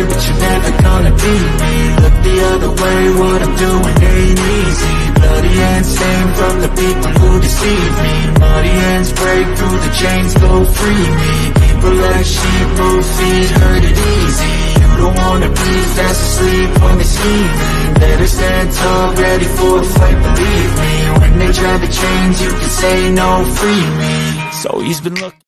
but you're never gonna beat me. Look the other way, what I'm doing ain't easy. Bloody hands stained from the people who deceive me. Muddy hands break through the chains, go free me. People like sheep move feet, hurt it easy. You don't wanna be fast asleep when they're scheming. Better stand tall, ready for a fight, believe me. When they try to change, you can say no, free me. So he's been looking.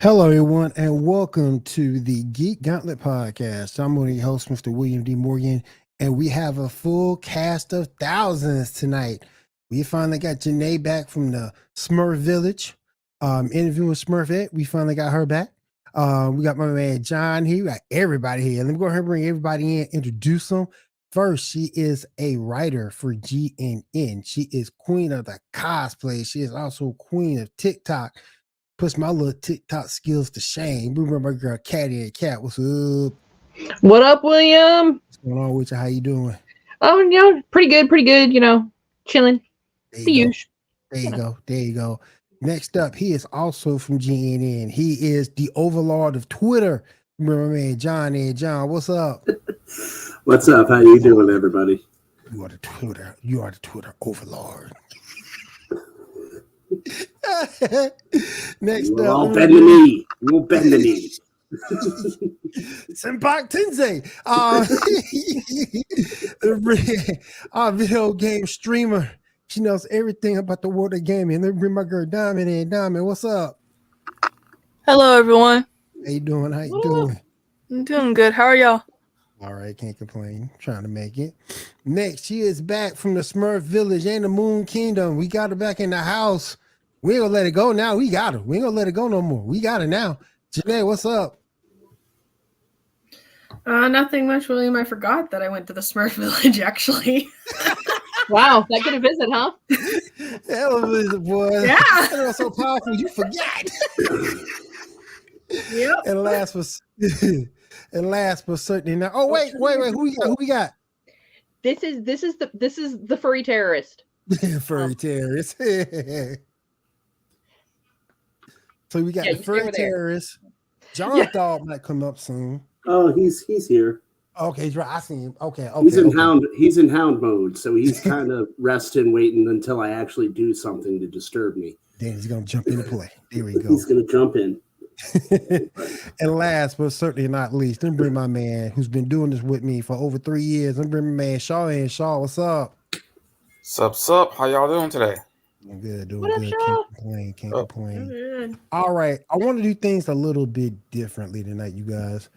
Hello, everyone, and welcome to the Geek Gauntlet podcast. I'm one of your hosts, Mr. William D. Morgan, and we have a full cast of thousands tonight. We finally got Janae back from the Smurf Village, interviewing Smurfette. We finally got her back. We got my man John here. We got everybody here. Let me go ahead and bring everybody in, introduce them. First, she is a writer for GNN. She is queen of the cosplay. She is also queen of TikTok. Puts my little TikTok skills to shame. We remember my girl Catty and Cat. What's up? What up, William? What's going on with you? How you doing? Oh, pretty good, chilling. There you go. Next up, he is also from GNN. He is the overlord of Twitter. Remember my man John and John. What's up? What's up? How you doing, everybody? You are the Twitter overlord. Next up, all bend the knee. We'll bend the knee. Senpak Tensei, our video game streamer. She knows everything about the world of gaming. Let me bring my girl Diamond in. Diamond, what's up? Hello, everyone. How you doing? I'm doing good. How are y'all? All right, can't complain. Trying to make it. Next, she is back from the Smurf Village and the Moon Kingdom. We got her back in the house. We ain't gonna let it go now. We got her. We ain't gonna let it go no more. We got her now. Janae, what's up? Nothing much, William. I forgot that I went to the Smurf Village, actually. Wow, that good a visit, huh? Hell of a visit, boy. Yeah. That was so powerful, you forgot. Yep. And last but certainly not. Oh, wait. Who we got? This is the furry terrorist. Furry terrorist. So we got the furry terrorist. John Dog might come up soon. Oh, he's here. Okay, he's right. I see him. Okay. He's in hound mode, so he's kind of resting, waiting until I actually do something to disturb me. Then he's gonna jump into play. There we go. He's gonna jump in. And last but certainly not least, let me bring my man who's been doing this with me for over 3 years. Let me bring my man Shaw in. Shaw, what's up? Sup? How y'all doing today? I'm good, doing what good. Up, Can't complain. All right, I want to do things a little bit differently tonight, you guys.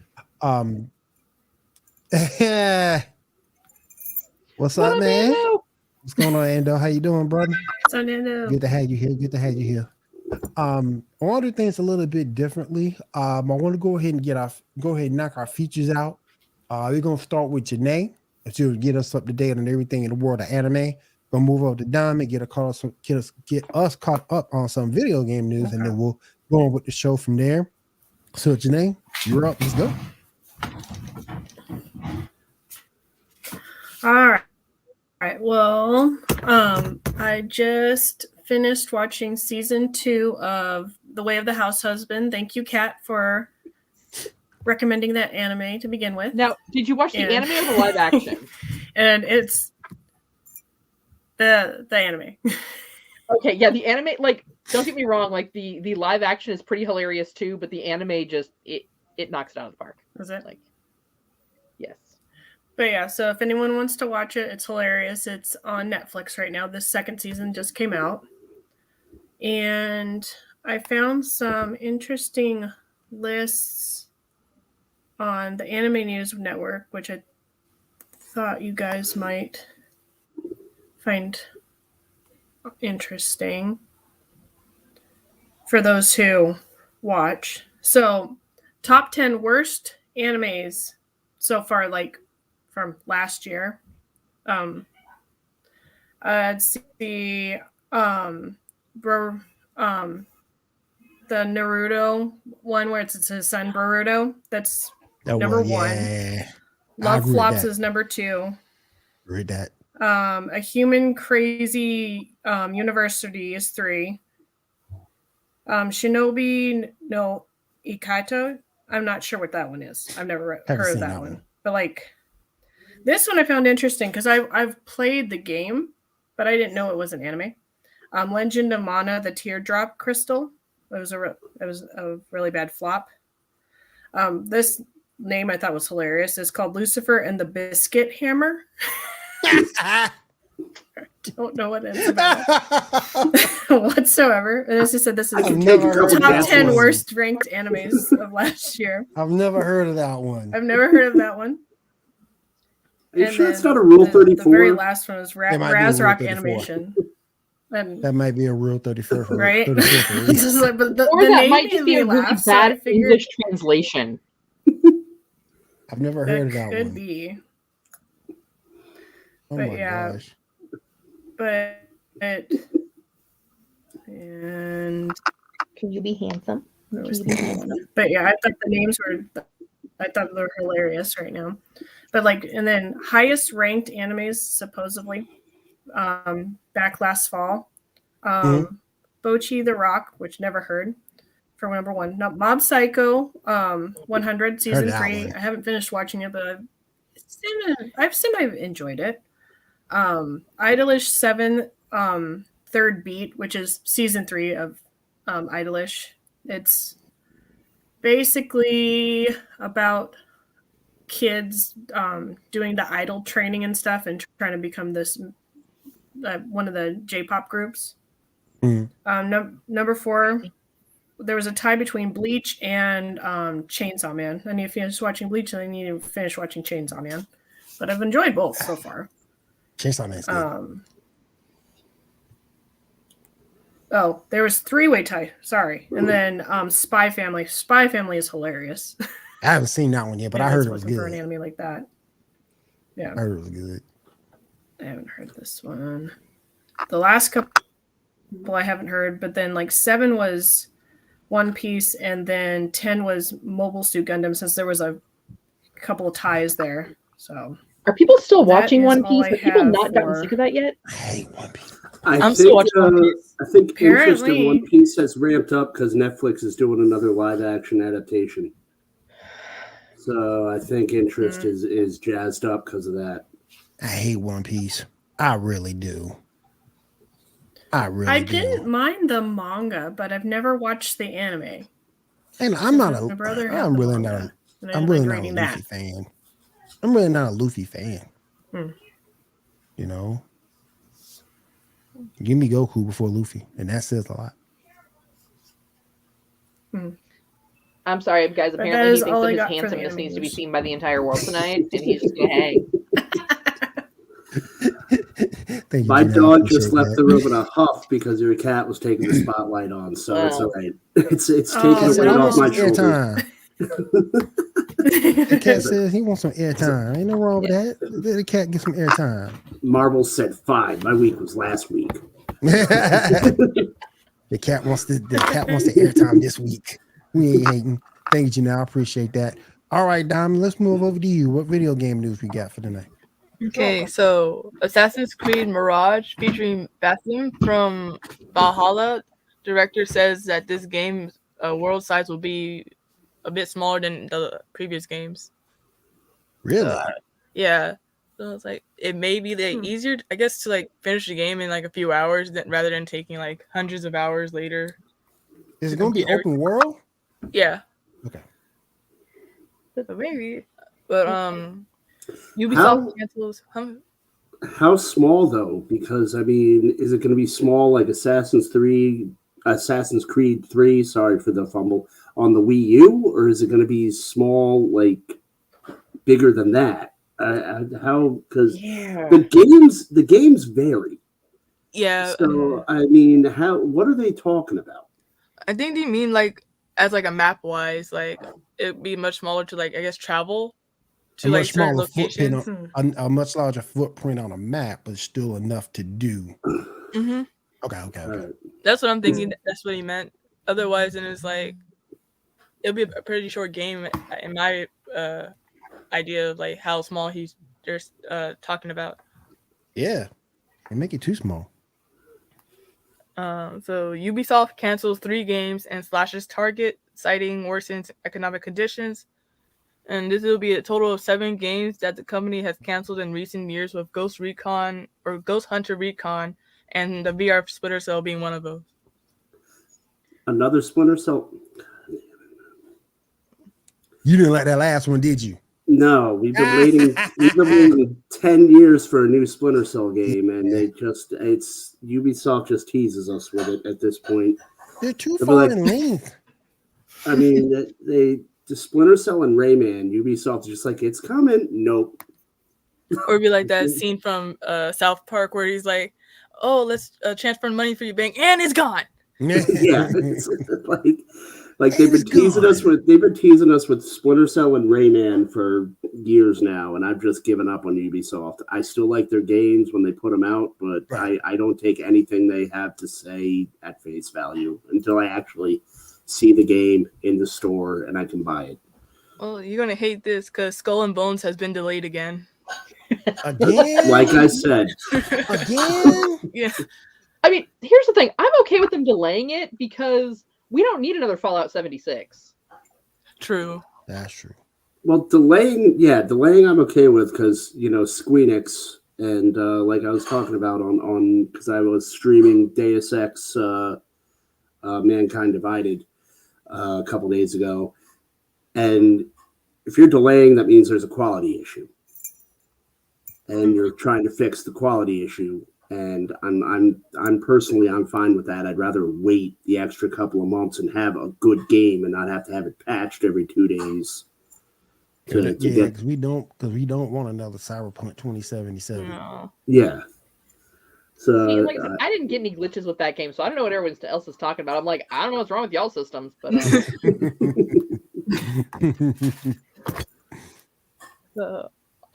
What's up, man? What's going on, Ando? How you doing, brother? What's on, Ando? Good to have you here. I want to do things a little bit differently. I want to go ahead and knock our features out. We're gonna start with Janae, and she'll get us up to date on everything in the world of anime. Gonna move over to Diamond, get us caught up on some video game news, and then we'll go on with the show from there. So Janae, you're up. Let's go. All right. Well, I just finished watching season 2 of The Way of the House Husband. Thank you, Kat, for recommending that anime to begin with. Now, did you watch the anime or the live action? And it's the anime. Okay, yeah, the anime, like, don't get me wrong, like the live action is pretty hilarious too, but the anime just it knocks it out of the park. Is it? Like, yes. But yeah, so if anyone wants to watch it, it's hilarious. It's on Netflix right now. The second season just came out. And I found some interesting lists on the Anime News Network, which I thought you guys might find interesting for those who watch. So, top 10 worst animes so far, like from last year. I'd see the Naruto one where it's his son Boruto. That's number one. Love Flops is number 2. Read that. A Human Crazy University is 3. Shinobi no Ikato I'm not sure what that one is. I've never Haven't heard of seen that that one. one. But like this one I found interesting because I've played the game, but I didn't know it was an anime. Legend of Mana, the Teardrop Crystal. It was a really bad flop. This name I thought was hilarious. It's called Lucifer and the Biscuit Hammer. Don't know what it's about whatsoever. And as I said, this is I've never heard of top that 10 one. worst ranked animes of last year. I've never heard of that one. I've never heard of that one. Are you And sure it's then not a Rule 34? The very last one was It might be a Rule Razrock 34. Animation. And, That might be a Rule 34 for right? 34 for It's just like, but the Or that name might just made be me a really laugh, so I bad figured English translation. I've never heard of that could one. be. Oh but my yeah. gosh. But and Can you be handsome? where was the other one? But yeah, I thought the names were hilarious right now. But like, and then highest ranked animes supposedly back last fall. Bochi the Rock, which never heard, for number one. Mob Psycho 100 season 3. I haven't finished watching it, but I've enjoyed it. Idolish 7 Third Beat, which is season 3 of Idolish. It's basically about kids doing the idol training and stuff and trying to become this one of the J-pop groups. Number 4, there was a tie between Bleach and Chainsaw Man. I need to finish watching Bleach and I need to finish watching Chainsaw Man. But I've enjoyed both so far. Chainsaw Man's good. There was 3-way tie. Sorry. And then Spy Family. Spy Family is hilarious. I haven't seen that one yet, but I heard it was good. For an anime like that. Yeah. I heard it was good. I haven't heard this one. The last couple I haven't heard, but then like 7 was One Piece, and then 10 was Mobile Suit Gundam, since there was a couple of ties there. So are people still watching is One all Piece? I Have people have not gotten for- sick of that yet? I hate One Piece. I'm still watching One Piece. I think interest in Apparently. One Piece has ramped up because Netflix is doing another live action adaptation. So I think interest is jazzed up because of that. I hate One Piece. I really do. I didn't mind the manga, but I've never watched the anime. And I'm not My brother had I'm the really manga, and I I'm didn't really like not a reading Luffy that. fan. I'm really not a Luffy fan. Hmm. You know? Give me Goku before Luffy, and that says a lot. I'm sorry, guys. But that Apparently, he is thinks all that I his got for the handsomeness needs to be animes. seen by the entire world tonight, and he's just gonna hang. Thank you, My Gina, I dog appreciate just left that. the room in a huff because your cat was taking the spotlight on, so it's Wow. all right. It's Oh, taking so a weight that off was my some shoulders. Airtime. The cat says he wants some airtime. Ain't no wrong with that. Let the cat get some airtime. Marble said 5. My week was last week. The cat wants the airtime this week. We ain't hating. Thank you, Gina. I appreciate that. All right, Dom, let's move over to you. What video game news we got for tonight? Okay, so Assassin's Creed Mirage featuring Basim from Valhalla. Director says that this game's world size will be a bit smaller than the previous games. Really? Yeah. So it's like it may be easier, I guess, to like finish the game in like a few hours rather than taking like hundreds of hours later. Is it going to be open world? Yeah. Okay. But maybe. But Ubisoft cancels. How small though? Because I mean, is it going to be small like Assassin's Creed 3? Sorry for the fumble on the Wii U, or is it going to be small, like bigger than that? How? Because the games vary. Yeah. So I mean, what are they talking about? I think they mean like as like a map wise, like it'd be much smaller to like I guess travel to A like much certain smaller footprint, locations. a much larger footprint on a map, but still enough to do. Mm-hmm. Okay. That's what I'm thinking. That's what he meant. Otherwise, then it's like it'll be a pretty short game in my idea of like how small they're talking about. Yeah, and make it too small. So Ubisoft cancels 3 games and slashes target citing worsened economic conditions. And this will be a total of 7 games that the company has canceled in recent years, with Ghost Hunter Recon and the VR Splinter Cell being one of those. Another Splinter Cell. You didn't like that last one, did you? No, we've been waiting. We've been waiting 10 years for a new Splinter Cell game, and it's Ubisoft just teases us with it at this point. They're too They'll be far like- in length. I mean, the Splinter Cell and Rayman, Ubisoft is just like, it's coming. Nope. Or be like that scene from South Park where he's like, "Oh, let's transfer money for your bank," and it's gone. Yeah, it's like they've been teasing us with Splinter Cell and Rayman for years now, and I've just given up on Ubisoft. I still like their games when they put them out, but Right. I don't take anything they have to say at face value until I actually see the game in the store and I can buy it. Well, you're gonna hate this because Skull and Bones has been delayed again. Again? Like I said, Again? Yeah. I mean, here's the thing. I'm okay with them delaying it because we don't need another Fallout 76. True. That's true. well, delaying I'm okay with because Squeenix and like I was talking about on because I was streaming Deus Ex Mankind Divided a couple days ago, and if you're delaying, that means there's a quality issue, and you're trying to fix the quality issue. And I'm personally fine with that. I'd rather wait the extra couple of months and have a good game and not have to have it patched every 2 days. Because we don't want another Cyberpunk 2077. No. Yeah. So See, like I said, I didn't get any glitches with that game, so I don't know what everyone else is talking about. I'm like, I don't know what's wrong with y'all systems, but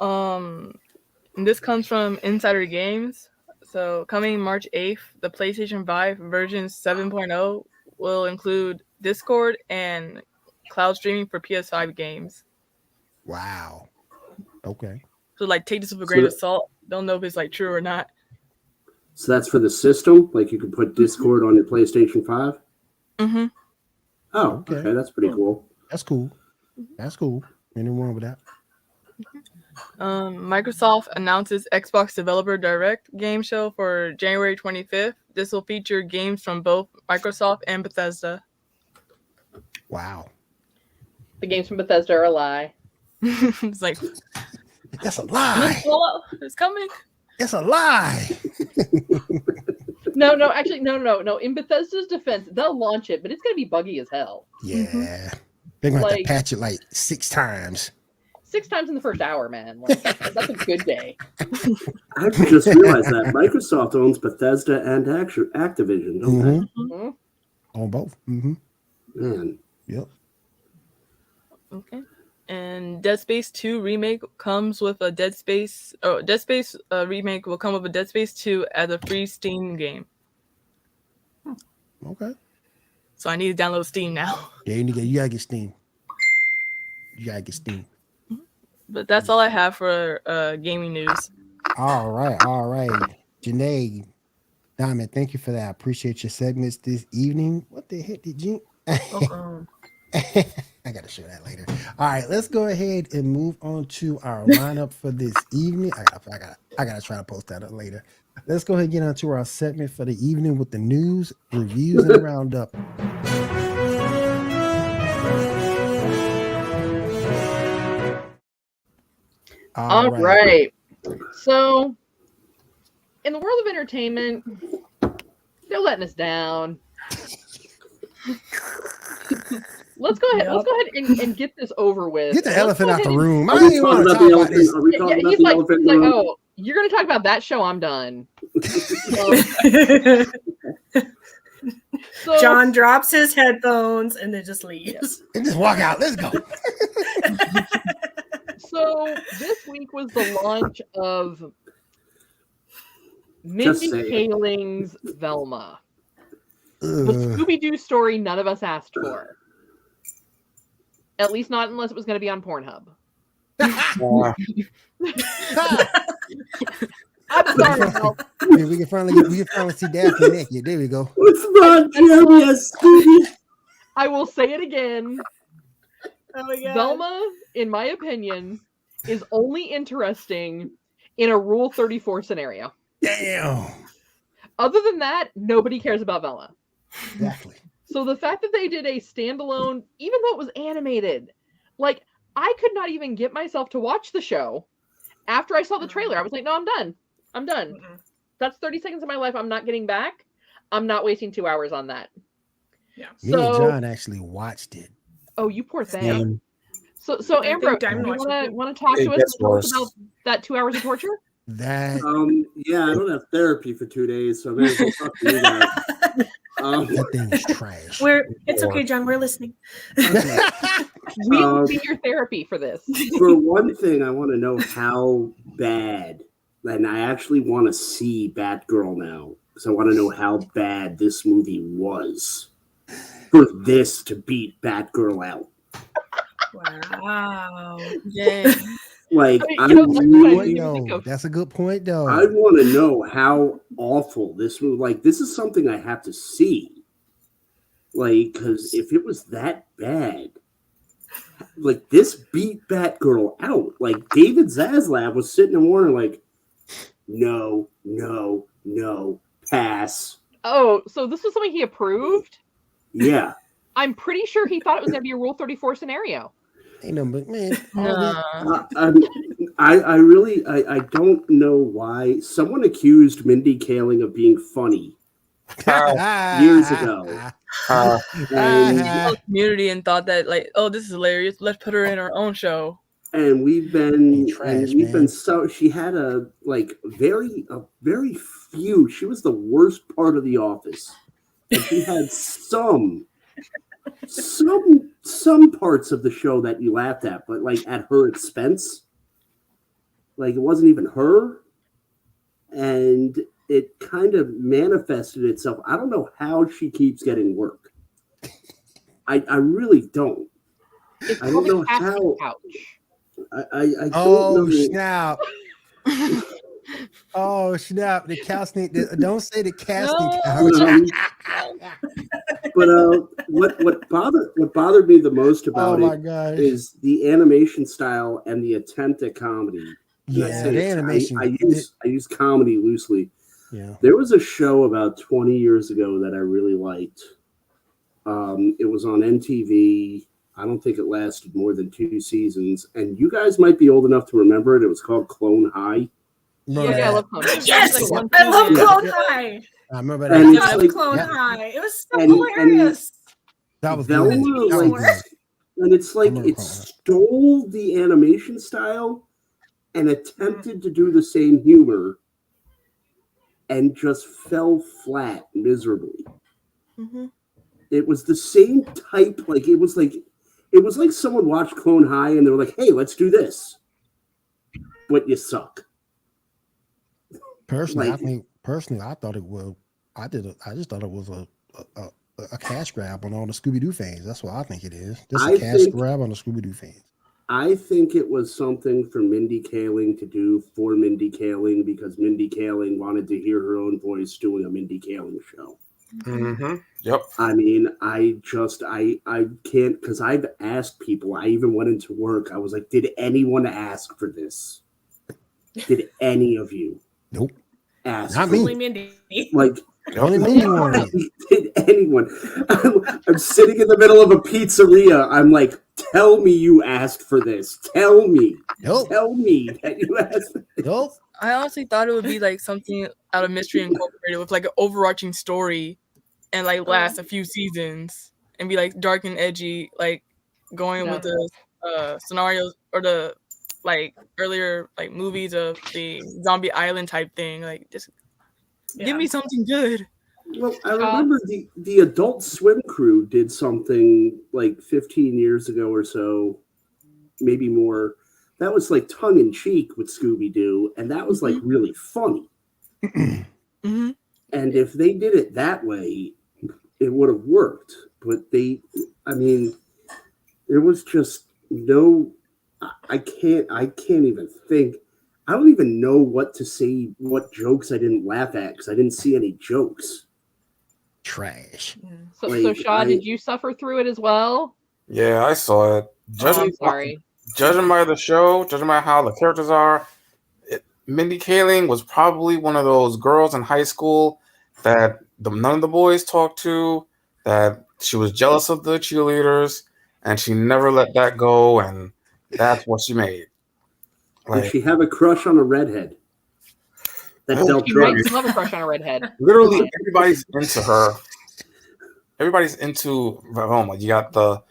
And this comes from Insider Games. So coming March 8th, the PlayStation 5 version 7.0 will include Discord and cloud streaming for PS5 games. Wow. Okay. So like take this with a grain of salt. Don't know if it's like true or not. So that's for the system? Like you can put Discord on your PlayStation 5? Mm-hmm. Oh, okay. That's pretty cool. That's cool. That's cool. Anything wrong with that? Microsoft announces Xbox Developer Direct game show for January 25th. This will feature games from both Microsoft and Bethesda. Wow. the games from Bethesda are a lie. It's like, That's a lie. it's coming. It's a lie. No, actually, no. In Bethesda's defense, they'll launch it, but it's gonna be buggy as hell. Yeah. They're going to have to Like- patch it like 6 times. 6 times in the first hour, man. Like, that's a good day. I just realized that Microsoft owns Bethesda and Activision, don't they? Mhm. On both. Mm-hmm. Man. Yep. Okay. And Dead Space 2 remake comes with a Dead Space remake will come with a Dead Space 2 as a free Steam game. Okay. So I need to download Steam now. Yeah, you gotta get Steam. You gotta get Steam. But that's all I have for gaming news. All right. Janae, Diamond, thank you for that. I appreciate your segments this evening. What the heck did you? I gotta show that later. All right, let's go ahead and move on to our lineup for this evening. I gotta try to post that up later. Let's go ahead and get on to our segment for the evening with the news, reviews, and roundup. All right. So, in the world of entertainment, they're letting us down. Let's go ahead and get this over with. Get the Let's elephant go out the ahead and- room. I Are don't we even talking want to about talk the about this. elephant? Are we talking Yeah, about he's the like, elephant in the room? oh, you're going to talk about that show? I'm done. So, John drops his headphones and then just leaves. And just walk out. Let's go. So this week was the launch of Mindy say it. Kaling's Velma, the Ugh. Scooby-Doo story none of us asked for. At least not unless it was going to be on Pornhub. I'm sorry, Mel. Yeah, we can finally see Daphne naked. There we go. What's wrong, Jeremy? Scooby? I will say it again. Oh my god. Velma, in my opinion, is only interesting in a Rule 34 scenario. Damn. Other than that, nobody cares about Velma. Exactly. So the fact that they did a standalone, even though it was animated, like, I could not even get myself to watch the show after I saw the trailer. I was like, no, I'm done. I'm done. Mm-mm. That's 30 seconds of my life I'm not getting back. I'm not wasting 2 hours on that. Yeah. Me and So, John actually watched it. oh, you poor thing. Same. So I think Ambrose, Diamond you watched it want to talk It to us gets and tell us worse. about that 2 hours of torture? That Yeah, I don't have therapy for 2 days, so I may as well talk to you guys. that thing is trash. It's okay, John. We're listening. We will be your therapy for this. For one thing, I want to know how bad, and I actually want to see Batgirl now, because I want to know how bad this movie was for this to beat Batgirl out. Wow. Yay. Like, I mean, I you know, really, Yo, that's a good point, though. I want to know how awful this movie. Like, this is something I have to see. Like, because if it was that bad, like, this beat Batgirl out. Like, David Zaslav was sitting in Warner like, no, pass. Oh, so this was something he approved? Yeah. I'm pretty sure he thought it was going to be a Rule 34 scenario. Ain't no, but man, Nah. I really don't know why. Someone accused Mindy Kaling of being funny years ago. And The community and thought that like, oh, this is hilarious. Let's put her in our own show. and we've been Trash, so she had a very few. She was the worst part of the office. And she had some parts of the show that you laughed at, but like at her expense. Like it wasn't even her. And it kind of manifested itself. I don't know how she keeps getting work. I really don't. It's I don't know called a casting how. couch. I don't Oh know. snap! Oh snap! The casting. Don't say the casting couch. But what bothered me the most Oh about my it gosh! is the animation style and the attempt at comedy. And I Yeah, say the it's- animation. I use comedy loosely. Yeah. There was a show about 20 years ago that I really liked. It was on MTV. I don't think it lasted more than 2 seasons. And you guys might be old enough to remember it. It was called Clone High. Remember Oh, yeah, I that? love Clone High. Yes, Like one I love season. Clone High. I remember And that. it's I love like- Clone yeah. High. It was so And- hilarious. That was Velma, good. That was like, good. and it's like remember it Clone High. stole the animation style and attempted to do the same humor and just fell flat miserably. Mm-hmm. It was the same type, like it was like someone watched Clone High and they were like, "Hey, let's do this," but you suck. Personally, like- I thought it was. I just thought it was a cash grab on all the Scooby Doo fans. That's what I think it is. Just a I cash think- grab on the Scooby Doo fans. I think it was something for Mindy Kaling to do for Mindy Kaling because Mindy Kaling wanted to hear her own voice doing a Mindy Kaling show. Mm-hmm. Yep. I mean, I can't, because I've asked people. I even went into work. I was like, did anyone ask for this? Did any of you Nope. ask Not for me. Only it? Mindy. Like, Only Mindy wanted it. did anyone? I'm sitting in the middle of a pizzeria. I'm like, tell me you asked for this. Tell me. Nope. Tell me that you asked for this. Nope. I honestly thought it would be like something out of Mystery Incorporated with like an overarching story and like last a few seasons and be like dark and edgy, like going with the scenarios or the like earlier like movies of the Zombie Island type thing. Like just give me something good. Well, I remember the Adult Swim crew did something like 15 years ago or so, maybe more. That was like tongue in cheek with Scooby Doo, and that was like really funny. Mm-hmm. And if they did it that way, it would have worked. But I mean, there was just no. I can't even think. I don't even know what to say. What jokes I didn't laugh at because I didn't see any jokes. Trash. So Like, Shaw, did you suffer through it as well? Yeah, I saw it. Oh, I'm sorry. Judging by the show, judging by how the characters are, Mindy Kaling was probably one of those girls in high school that none of the boys talked to, that she was jealous of the cheerleaders, and she never let that go, and that's what she made. Did she have a crush on a redhead that dealt She might drugs? still have a crush on a redhead. Literally, everybody's into her. Everybody's into Velma. You got the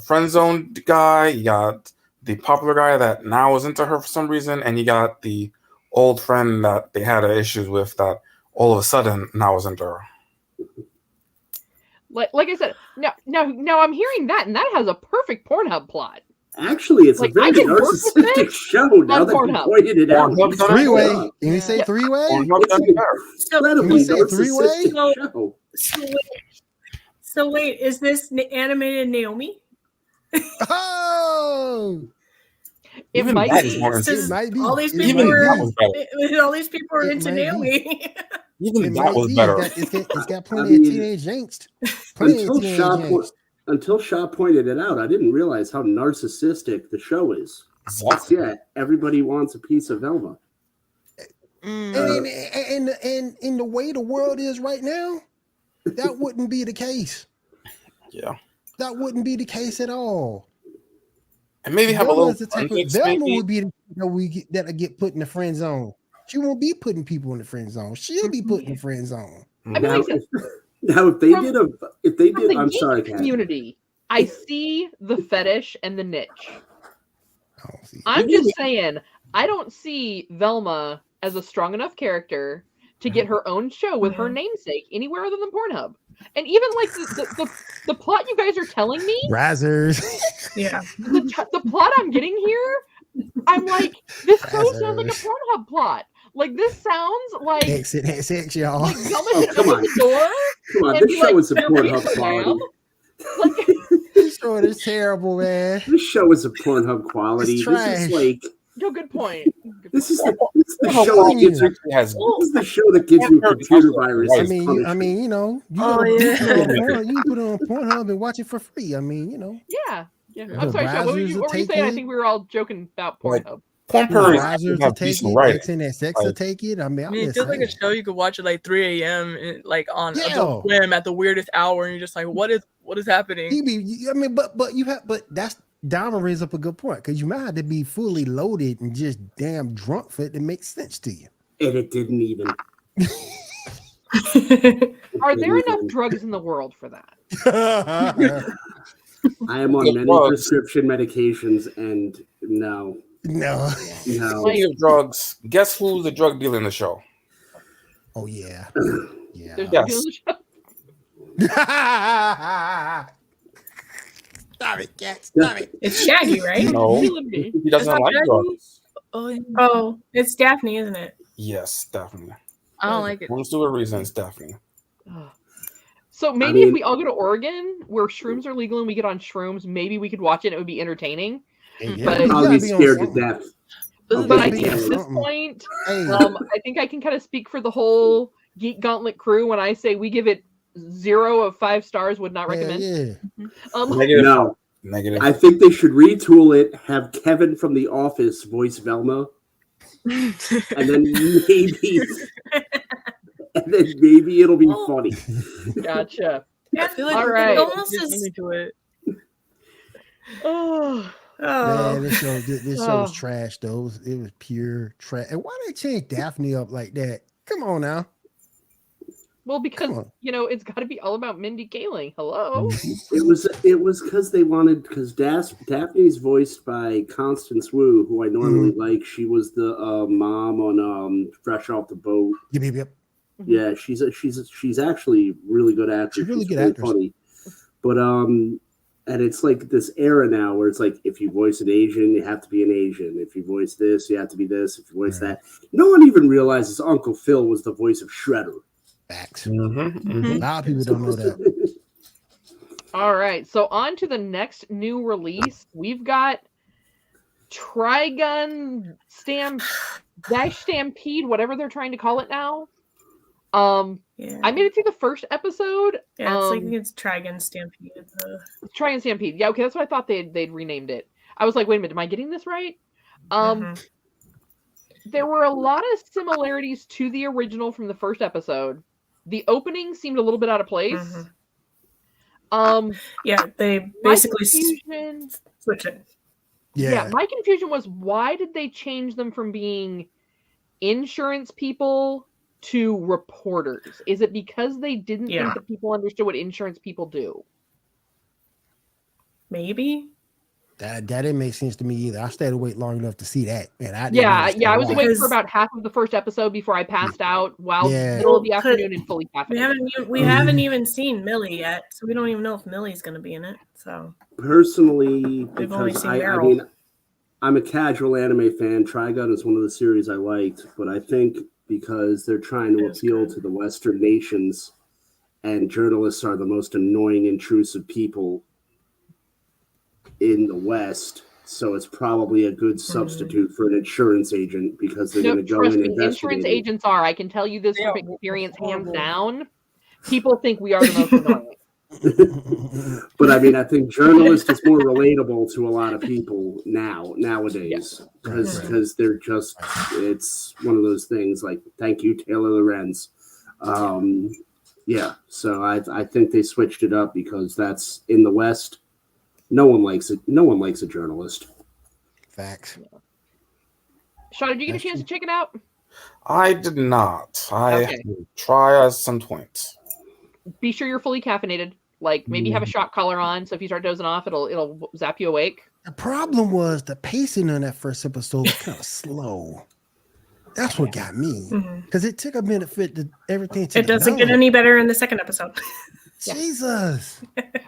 friend zone guy, you got the popular guy that now is into her for some reason, and you got the old friend that they had issues with that all of a sudden now is into her. Like I said, now I'm hearing that, and that has a perfect Pornhub plot. Actually, it's Like, a very I can work with narcissistic this show now on that you Pornhub. pointed it out. Pornhub done it Three-way. better. Can you say Yeah. three-way? Pornhub done it better. Incredibly Can we say narcissistic three-way? show. So wait, is this animated Naomi? Oh, It Even might that is be. more it might be. All these It people might Even that be. was better. all these people are It into might be. Naomi. Even It that might was be. better. It's got I plenty of mean, teenage angst. Plenty of teenage angst. Until Shaw pointed it out, I didn't realize how narcissistic the show is. Exactly. Yeah, everybody wants a piece of Velma. And in the way the world is right now, that wouldn't be the case. Yeah. That wouldn't be the case at all. And maybe have a Velma little is the type fun of mix, Velma maybe. would be the that'll get put in the friend zone. She won't be putting people in the friend zone. She'll be put in the friend zone. I mean, like I said, Now, if they From- did, from I'm the sorry, geek Kat. community, I see the fetish and the niche. I don't see. I'm just saying, I don't see Velma as a strong enough character to get her own show with her namesake anywhere other than Pornhub. And even like the plot you guys are telling me, Razzers. Yeah. the plot I'm getting here, I'm like, this so sounds like a Razzers. Pornhub plot. Like this sounds like Exit, y'all. like Velma Oh, should come open on. the door Come on, and this be show like, is a "Here, Pornhub ma'am." quality. Like, This short is terrible, man. This show is a Pornhub quality. It's This trash. is like no, good point. this is the Pornhub show that gives you has this is the show that gives you a computer virus. Right. I as mean, punishment. you know, you Oh, can yeah. put it on Pornhub and watch it for free. I mean, you know, Yeah. I'm The sorry, Sean, what were browsers you will what were you take saying? I it. think we were all joking about Like, Pornhub. Porn the parodies browsers will have take decent it. writing. XNSX will Like- take it. I mean, I I'm mean, it just feels like a saying. show you could watch at like 3 a.m. like on Yeah. Adult Swim at the weirdest hour, and you're just like, what is happening? I mean, but that's Dahmer brings up a good point because you might have to be fully loaded and just damn drunk for it to make sense to you. And it didn't even. Are there enough drugs in the world for that? I am on Good many drugs. prescription medications, and no. Speaking of drugs, guess who's the drug dealer in the show? Oh yeah, yeah. There's Yes. drugs in the show? Stop it, Cat. Stop it. It's Shaggy, right? No, Killing me. he doesn't It's not like Shaggy. drugs. Oh, yeah. Oh, it's Daphne, isn't it? Yes, definitely. I don't like it. One stupid reason is definitely. So maybe mean- if we all go to Oregon where shrooms are legal and we get on shrooms, maybe we could watch it and it would be entertaining. Yeah, But you I'll gotta be on scared to something. death. This But is I be think on at this something. point, Hey, I think I can kind of speak for the whole Geek Gauntlet crew when I say we give it 0 of 5 stars. Would not recommend. Yeah. Negative. No, Negative. I think they should retool it. Have Kevin from The Office voice Velma, and then maybe it'll be funny. Gotcha. I feel like All it right. almost gets is- into it. Oh, Man, Oh, this show was Oh. trash though. It was pure trash. And why they change Daphne up like that? Come on now. well, because Come on. it's got to be all about Mindy Kaling. Hello. It was because they wanted Daphne's voiced by Constance Wu, who I normally like. She was the mom on Fresh Off the Boat. Yep. Yeah, she's actually really good actress. She's really good really actress. funny. But and it's like this era now where it's like if you voice an Asian, you have to be an Asian. If you voice this, you have to be this. If you voice that, no one even realizes Uncle Phil was the voice of Shredder. Facts. Mm-hmm, A lot of people don't know that. All right, so on to the next new release. We've got Trigun Stampede, whatever they're trying to call it now. Yeah. I made it through the first episode. Yeah, it's like it's Trigun Stampede. Trigun Stampede. Yeah, okay, that's what I thought they'd renamed it. I was like, wait a minute, am I getting this right? There were a lot of similarities to the original from the first episode. The opening seemed a little bit out of place. Yeah, they basically switch it. Yeah, my confusion was, why did they change them from being insurance people to reporters? Is it because they didn't think that people understood what insurance people do? Maybe. That didn't make sense to me either. I stayed awake long enough to see that. And I I was awake for about half of the first episode before I passed out while middle of the afternoon and fully caffeinated. We haven't even seen Millie yet, so we don't even know if Millie's going to be in it. So personally, we've only because seen I Meryl. mean, I'm a casual anime fan. Trigun is one of the series I liked, but I think because they're trying to appeal to the Western nations, and journalists are the most annoying, intrusive people in the West, so it's probably a good substitute for an insurance agent because they're going to go in and investigate. Insurance agents are. I can tell you this from experience, hands down. People think we are the most annoying. But I mean, I think journalist is more relatable to a lot of people nowadays because they're just, it's one of those things like, thank you, Taylor Lorenz. So I think they switched it up because that's in the West. No one likes it. No one likes a journalist. Facts. Sean, did you get a chance to check it out? I did not. I try at some point. Be sure you're fully caffeinated. Like maybe have a shot collar on, so if you start dozing off, it'll zap you awake. The problem was the pacing on that first episode was kind of slow. That's what got me because it took a minute for everything to. It doesn't get any better in the second episode. Jesus.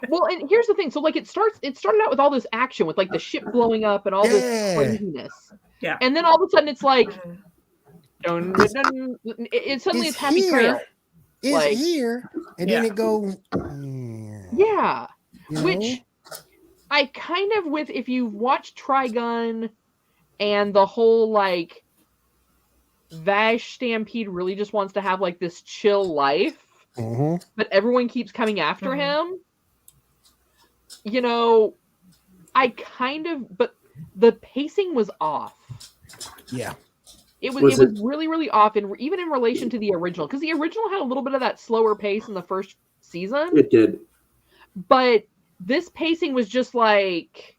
Well, and here's the thing. So like it started out with all this action with like the ship blowing up and all this craziness. Yeah. And then all of a sudden it's like it suddenly it's Happy Trail. It's here. And then it goes which I kind of with if you've watched Trigun and the whole like Vash Stampede really just wants to have like this chill life. But everyone keeps coming after him. You know, but the pacing was off. Yeah. It was really, really off, and even in relation to the original, because the original had a little bit of that slower pace in the first season. It did. But this pacing was just like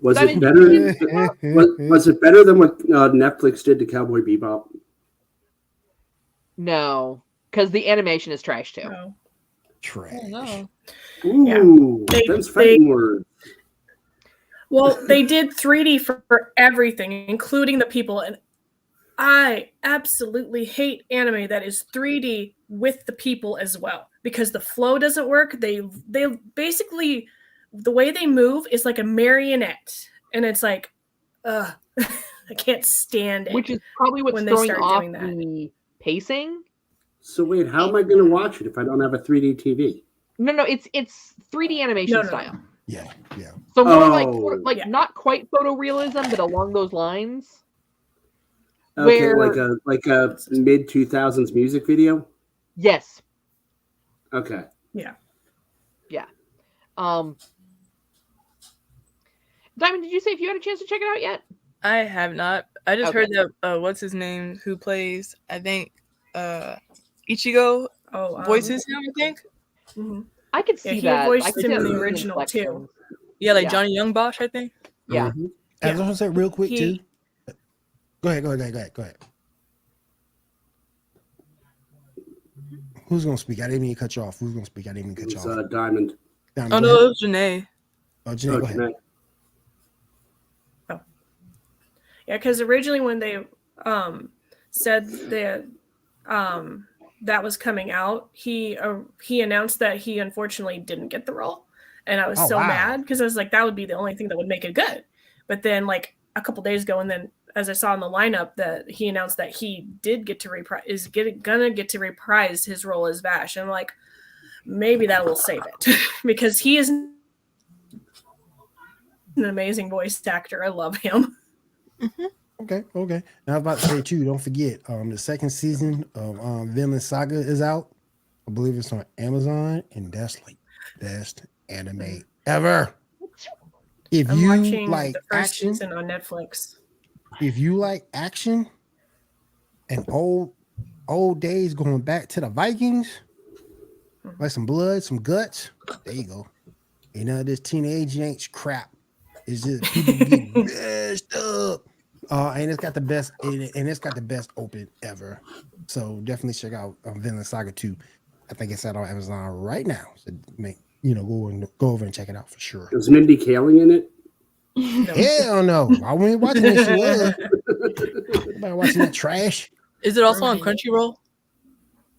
Was it better? Was it better than what Netflix did to Cowboy Bebop? No, because the animation is trash too. No. Trash. No. Ooh, that's fighting words. Well, they did 3D for everything, including the people, and I absolutely hate anime that is 3D with the people as well because the flow doesn't work. They basically. The way they move is like a marionette, and it's like, I can't stand it. Which is probably what's when throwing they start off doing that. the pacing. So wait, how am I going to watch it if I don't have a 3D TV? No, it's 3D animation style. Yeah. So more like not quite photorealism, but along those lines. Okay, like a mid 2000s music video. Yes. Okay. Yeah. Diamond, did you say if you had a chance to check it out yet? I have not. I just heard that what's his name who plays I think Ichigo voices him, I think. I could see he that. voiced I him in the original too. Yeah, like Johnny Young Bosch, I think. Yeah. I was gonna say real quick too. Go ahead. Who's gonna speak? I didn't mean to cut you off. Who's gonna speak? I didn't mean to cut you off. Diamond. Oh no, it was Janae. Oh, Janae, go ahead. Yeah, because originally when they said that that was coming out, he announced that he unfortunately didn't get the role, and I was mad because I was like, that would be the only thing that would make it good. But then like a couple days ago, and then as I saw in the lineup, that he announced that he did get to gonna get to reprise his role as Vash, and I'm like, maybe that will save it because he is an amazing voice actor. I love him. Okay. And I was about to say too, don't forget, the second season of Vinland Saga is out. I believe it's on Amazon, and that's like best anime ever. If I'm you watching like the first action, season on Netflix. if you like action and old days going back to the Vikings, like some blood, some guts, there you go. You know, this teenage ain't crap. It's just people get messed up. And it's got the best, and it's got the best open ever. So definitely check out Vinland Saga 2. I think it's out on Amazon right now. So go over and check it out for sure. Is Mindy Kaling in it? Hell no. I wasn't watching that shit. Everybody watching that trash. Is it also on Crunchyroll?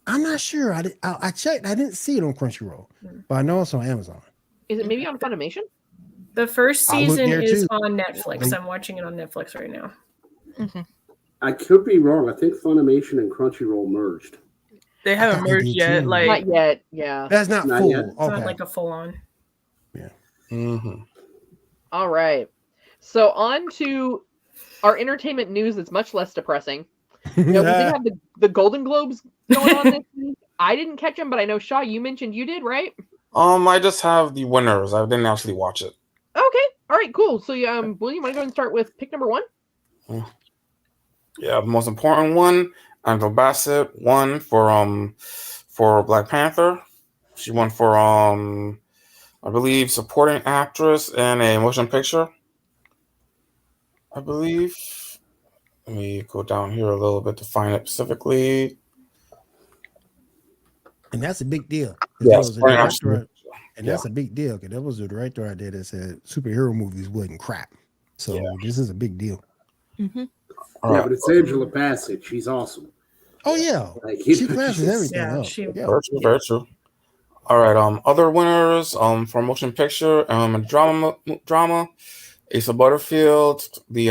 I'm not sure. I checked. I didn't see it on Crunchyroll, but I know it's on Amazon. Is it maybe on Funimation? The first I'll look season there, is too. on Netflix. I'm watching it on Netflix right now. I could be wrong. I think Funimation and Crunchyroll merged. They haven't thought they merged did yet. too. Like Not yet. Yeah. That's not Not full. yet. It's not Okay. like a full on. All right. So on to our entertainment news that's much less depressing. We did have the Golden Globes going on this week. I didn't catch them, but I know Shaw, you mentioned you did, right? I just have the winners. I didn't actually watch it. Okay. All right, cool. So William, want to go ahead and start with pick number 1? Yeah, the most important one, Angela Bassett won for Black Panther. She won for I believe supporting actress in a motion picture. I believe. Let me go down here a little bit to find it specifically. And that's a big deal. Yes, And that's a big deal because there was a director out there that said superhero movies wasn't crap. So this is a big deal. Yeah, but it's Angela Bassett. She's awesome. Oh yeah, Like, she classes everything Yeah, up. she- Yeah. Very true. All right. Other winners for motion picture and drama. Asa Butterfield, the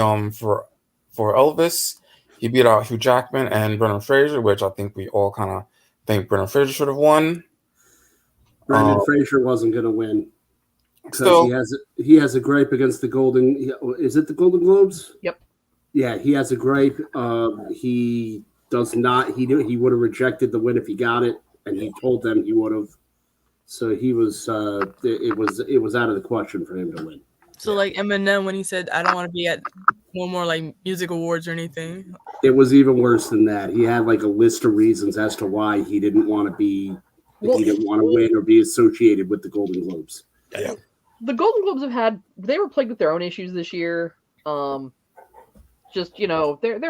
for Elvis, he beat out Hugh Jackman and Brendan Fraser, which I think we all kind of think Brendan Fraser should have won. Brendan Fraser wasn't going to win Still, because he has a gripe against the Golden. Is it the Golden Globes? Yep. Yeah, he has a gripe. He does not. He would have rejected the win if he got it, and he told them he would have. So he was. It was out of the question for him to win. so, like Eminem when he said, "I don't want to be at one more like music awards or anything." It was even worse than that. He had like a list of reasons as to why he didn't want to be. He didn't want to win or be associated with the Golden Globes. Yeah. The Golden Globes they were plagued with their own issues this year. Just, there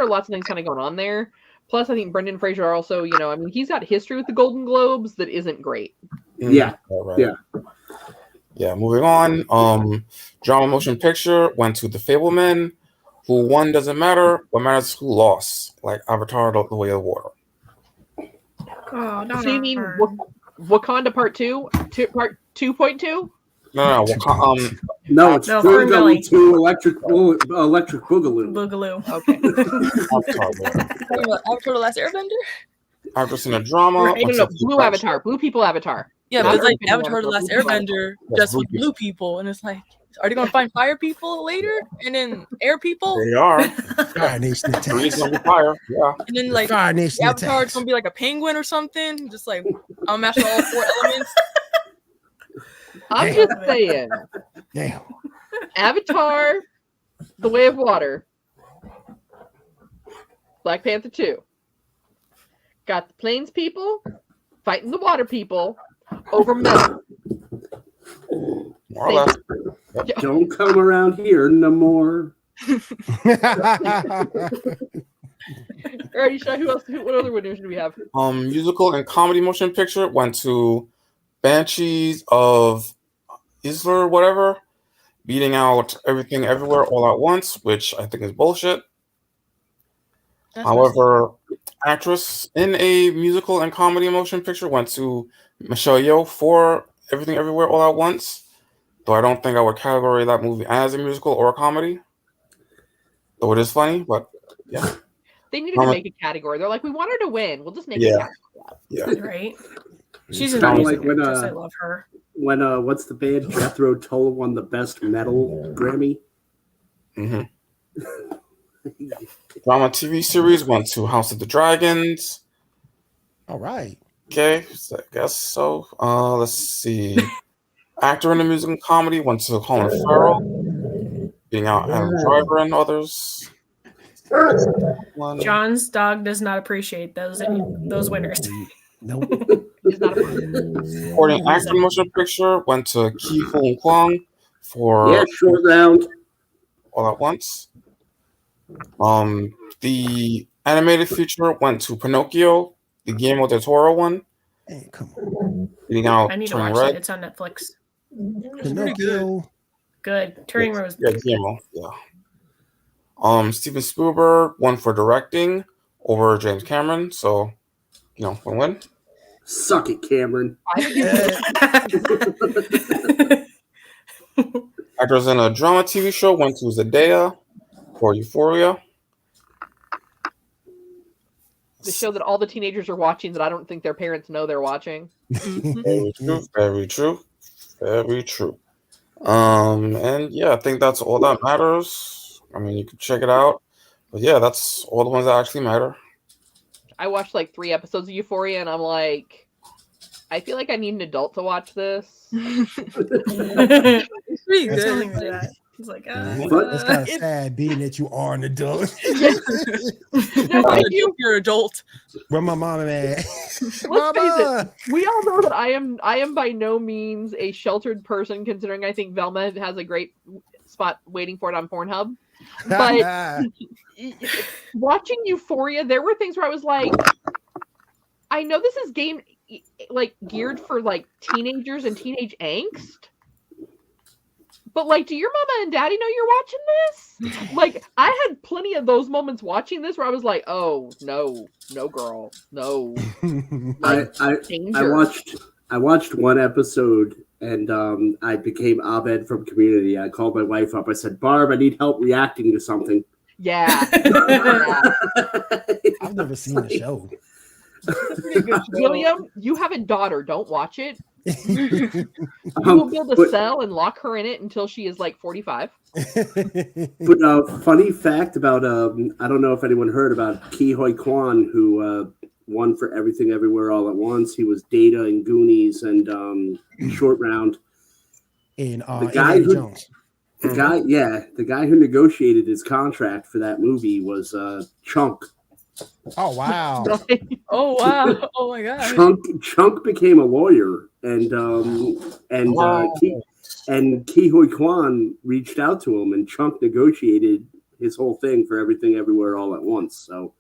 are lots of things kind of going on there. Plus, I think Brendan Fraser also, he's got history with the Golden Globes that isn't great. Yeah. Right. Yeah. Moving on. Drama motion picture went to The Fableman. Who won doesn't matter. What matters is who lost. Like Avatar: The Way of Water. Oh, So you mean Wakanda Part 2? Part 2.2? No. No, it's No, Fern Gully Ferngully. 2 Electric Boogaloo. Boogaloo. Okay. Avatar: The Last Airbender. Actress in a drama. Right. went No, to Blue Avatar. Blue People Avatar. Yeah, Not but it's like Earthbender Avatar: The Last Blue People Airbender, Yes, just blue with blue people, and it's like, are they gonna find fire people later, and then air people, They are. Fire Nation The reason attacks. on fire. Yeah. and then like Fire Nation the Avatar is attacks. gonna be like a penguin or something, just like I'll master all 4 elements. I'm Damn. just saying. Damn. Avatar, The Way of Water, Black Panther 2. Got the plains people fighting the water people over metal. More or less. Don't come around here no more. Alrighty, Shaw, what other winners do we have? Musical and comedy motion picture went to Banshees of Isler, whatever, beating out Everything Everywhere All at Once, which I think is bullshit. That's However, actress in a musical and comedy motion picture went to Michelle Yeoh for Everything Everywhere All at Once, though I don't think I would categorize that movie as a musical or a comedy. Though it is funny, but yeah. They needed to make a category. They're like, we want her to win. We'll just make a Yeah. category. Yeah. Right. She's Kinda amazing. like when, actress. I love her. When what's the band? Jethro Tull won the Best Metal Grammy. Mm-hmm. Drama TV series went to House of the Dragons. All right. Okay, so I guess so. Let's see. Actor in the musical comedy went to Colin Farrell, beating out Adam Driver and others. John's dog does not appreciate those winners. Nope. He's not a fan. Supporting actor motion picture went to Ki Fong Kwang for Short round. All at Once. The animated feature went to Pinocchio, the Guillermo del Toro one. Hey, come on. Beating out I need to Turning watch Red. it. It's on Netflix. Pinocchio. Good. Turning Red was Yeah, Guillermo. Yeah. Steven Spielberg won for directing over James Cameron, so win-win. Suck it, Cameron. Actors in a drama TV show went to Zendaya for Euphoria. The show that all the teenagers are watching that I don't think their parents know they're watching. Very true. Very true. Very true. And yeah, I think that's all that matters. I mean, you can check it out, but yeah, that's all the ones that actually matter. I watched like 3 episodes of Euphoria, and I'm like, I feel like I need an adult to watch this. It's pretty That's good. telling me that. It's like, It's kind of sad being that you are an adult. No, thank you. You're adult. Where my mama at? Let's face it. We all know that I am by no means a sheltered person, considering I think Velma has a great spot waiting for it on Pornhub. But watching Euphoria, there were things where I was like, I know this is geared for like teenagers and teenage angst. But like, do your mama and daddy know you're watching this? Like, I had plenty of those moments watching this where I was like, oh no, girl, no. Like, I watched one episode and I became Abed from Community. I called my wife up. I said, Barb, I need help reacting to something. Yeah. I've never seen the show. William, you have a daughter. Don't watch it. You will build a cell and lock her in it until she is like 45. But funny fact about I don't know if anyone heard about Ki Hoi Kwan, who won for Everything Everywhere All at Once. He was Data in Goonies and Short Round. And the guy who negotiated his contract for that movie was Chunk. Oh wow! Oh wow! Oh my god! Chunk became a lawyer, and Ki Hoi Kwan reached out to him, and Chunk negotiated his whole thing for Everything Everywhere All at Once. So,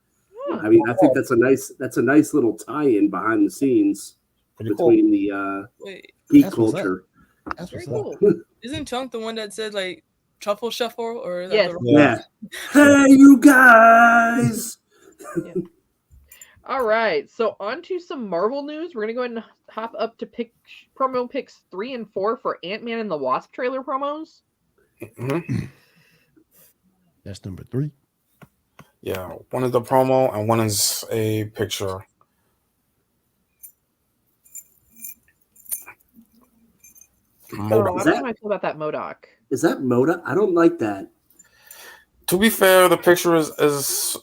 I mean, I think that's a nice little tie-in behind the scenes between the geek culture. That's very cool. Isn't Chunk the one that said like truffle shuffle or yes. Yeah. Hey, you guys. Yeah. All right, so on to some Marvel news. We're gonna go ahead and hop up to promo picks 3 and 4 for Ant-Man and the Wasp trailer promos. Mm-hmm. That's number 3. Yeah, one is the promo and one is a picture. Oh, I don't know how I feel about that MODOK. Is that MODOK? I don't like that. To be fair, the picture is